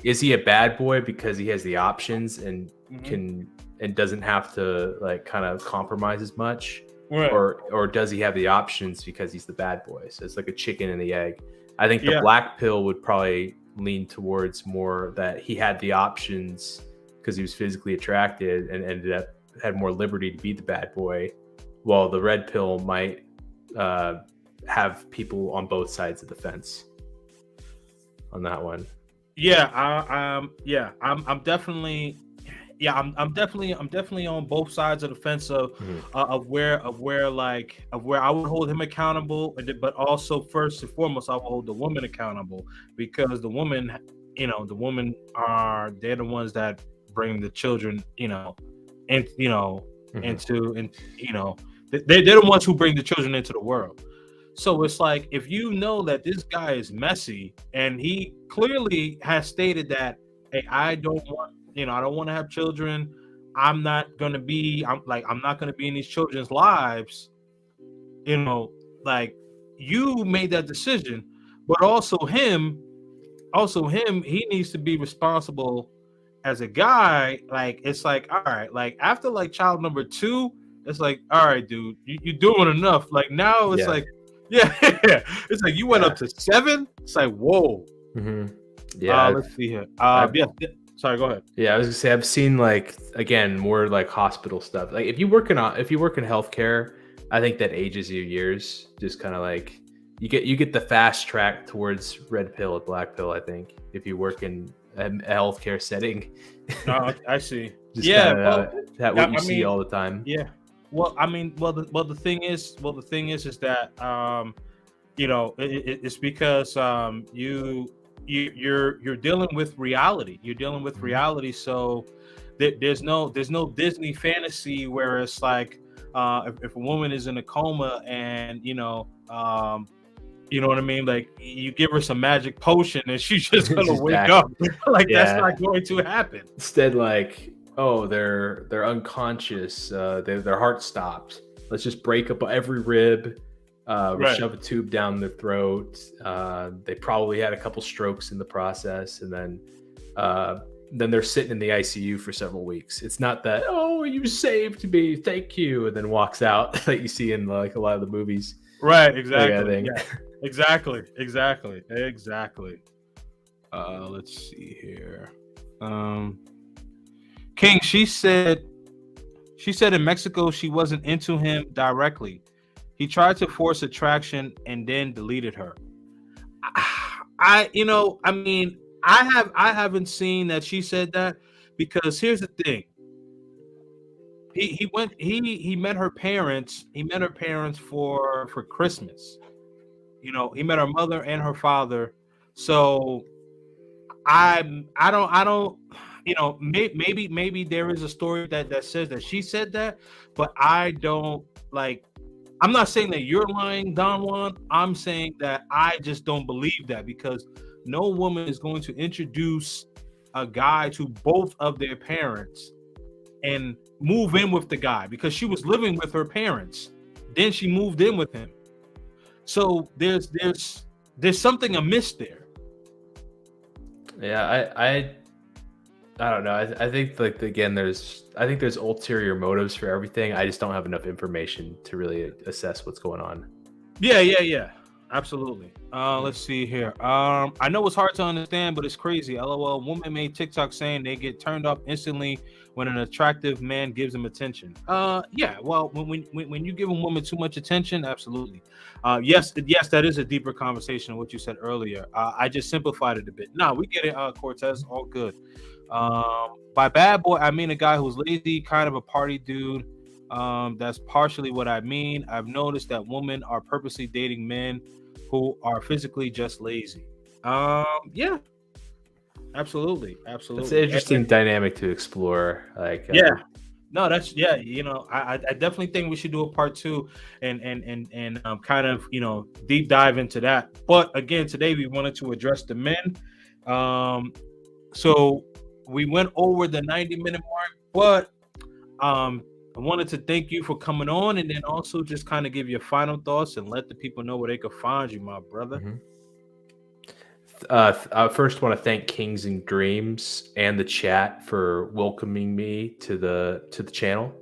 is he a bad boy because he has the options and can and doesn't have to like kind of compromise as much, right? Or does he have the options because he's the bad boy? So it's like a chicken and the egg. I think the black pill would probably lean towards more that he had the options because he was physically attracted and ended up had more liberty to be the bad boy, while the red pill might have people on both sides of the fence on that one. I'm definitely on both sides of the fence of where I would hold him accountable, but also first and foremost I would hold the woman accountable, because the woman, they're the ones that bring the children, they're the ones who bring the children into the world. So it's like, if you know that this guy is messy, and he clearly has stated that, hey, I don't want to have children. I'm not gonna be in these children's lives, you know, like you made that decision, but also him, he needs to be responsible as a guy. Like it's like, all right, like after like child number 2, it's like, all right, dude, you're doing enough. Like now it's like, yeah, it's like you went up to 7. It's like, whoa. Yeah. Let's see here. Sorry, go ahead. Yeah, I was gonna say I've seen like again more like hospital stuff. Like if you work in healthcare, I think that ages you years. Just kind of like you get the fast track towards red pill or black pill. I think if you work in a healthcare setting. No, I see. Just yeah, that what you see all the time. Yeah. Well, I mean, the thing is that you know, it's because you're dealing with reality. You're dealing with reality. So there's no Disney fantasy where it's like if a woman is in a coma and you know what I mean, like you give her some magic potion and she's just gonna wake up. Like that's not going to happen. Instead, like, oh, they're unconscious, their heart stopped, let's just break up every rib, shove a tube down their throat, they probably had a couple strokes in the process, and then they're sitting in the ICU for several weeks. It's not that, oh, you saved me, thank you, and then walks out that you see in like a lot of the movies. Right, exactly. Yeah, exactly. Let's see here. King, she said in Mexico she wasn't into him directly. He tried to force attraction and then deleted her. I haven't seen that she said that, because here's the thing. He met her parents. He met her parents for Christmas. You know, he met her mother and her father. So I don't. You know, maybe there is a story that says that she said that, but I don't like. I'm not saying that you're lying, Don Juan. I'm saying that I just don't believe that, because no woman is going to introduce a guy to both of their parents and move in with the guy, because she was living with her parents. Then she moved in with him. So there's something amiss there. Yeah, I don't know. I think like again, there's ulterior motives for everything. I just don't have enough information to really assess what's going on. Yeah. Absolutely. Let's see here. I know it's hard to understand, but it's crazy. LOL. Woman made TikTok saying they get turned off instantly when an attractive man gives them attention. Yeah. Well, when you give a woman too much attention, absolutely. Yes, that is a deeper conversation than what you said earlier. I just simplified it a bit. No, we get it, Cortez. All good. By bad boy, I mean a guy who's lazy, kind of a party dude. That's partially what I mean. I've noticed that women are purposely dating men who are physically just lazy. Yeah, absolutely. It's an interesting dynamic to explore. Like, no, that's You know, I definitely think we should do a part 2 and kind of, you know, deep dive into that. But again, today we wanted to address the men. So we went over the 90-minute mark, but I wanted to thank you for coming on, and then also just kind of give your final thoughts and let the people know where they could find you, my brother. I first want to thank KingzNDreamz and the chat for welcoming me to the channel,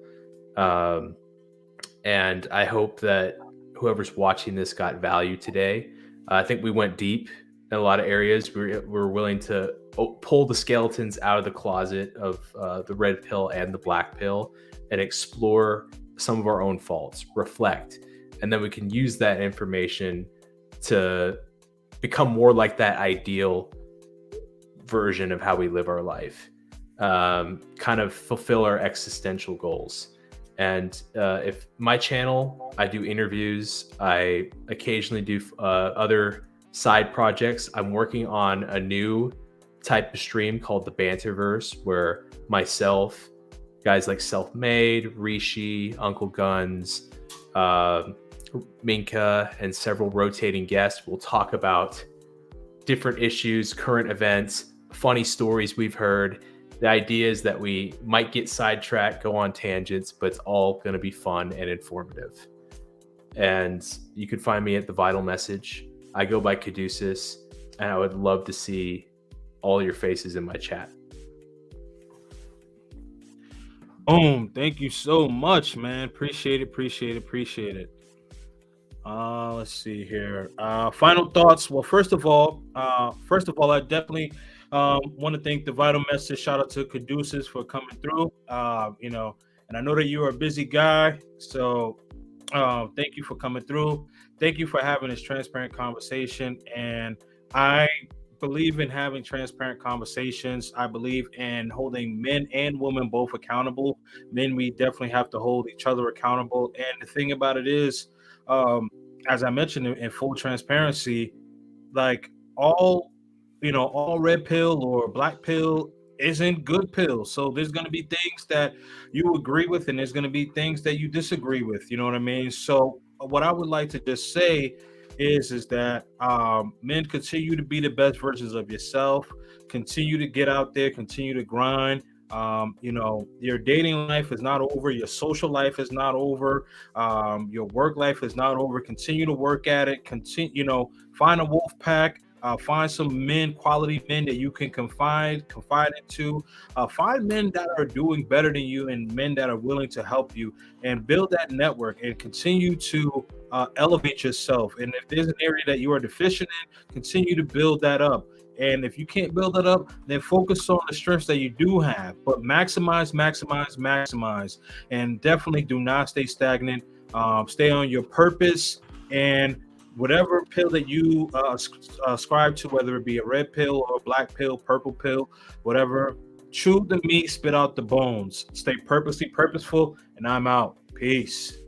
and I hope that whoever's watching this got value today. I think we went deep in a lot of areas. We're willing to pull the skeletons out of the closet of the red pill and the black pill, and explore some of our own faults, reflect, and then we can use that information to become more like that ideal version of how we live our life, kind of fulfill our existential goals. And if my channel, I do interviews, I occasionally do other side projects. I'm working on a new type of stream called the Banterverse, where myself, guys like Self-Made, Rishi, Uncle Guns, Minka, and several rotating guests will talk about different issues, current events, funny stories we've heard, The idea is that we might get sidetracked, go on tangents, but it's all going to be fun and informative. And you can find me at The Vital Message. I go by Caduceus, and I would love to see all your faces in my chat. Boom. Thank you so much, man. Appreciate it. Let's see here. Final thoughts. Well, first of all, I definitely want to thank The Vital Message. Shout out to Caduceus for coming through. And I know that you're a busy guy, so thank you for coming through. Thank you for having this transparent conversation. And I believe in having transparent conversations. I believe in holding men and women both accountable. Men, we definitely have to hold each other accountable. And the thing about it is, as I mentioned in full transparency, like all red pill or black pill isn't good pill. So there's going to be things that you agree with, and there's going to be things that you disagree with. You know what I mean? So what I would like to just say is that men, continue to be the best versions of yourself. Continue to get out there. Continue to grind. Your dating life is not over. Your social life is not over. Your work life is not over. Continue to work at it. Continue, find a wolf pack. Find some men, quality men that you can confide into. Find men that are doing better than you and men that are willing to help you, and build that network and continue to elevate yourself. And if there's an area that you are deficient in, continue to build that up. And if you can't build it up, then focus on the strengths that you do have, but maximize, and definitely do not stay stagnant. Stay on your purpose, and whatever pill that you ascribe to, whether it be a red pill or a black pill, purple pill, whatever, chew the meat, spit out the bones. Stay purposeful, and I'm out. Peace.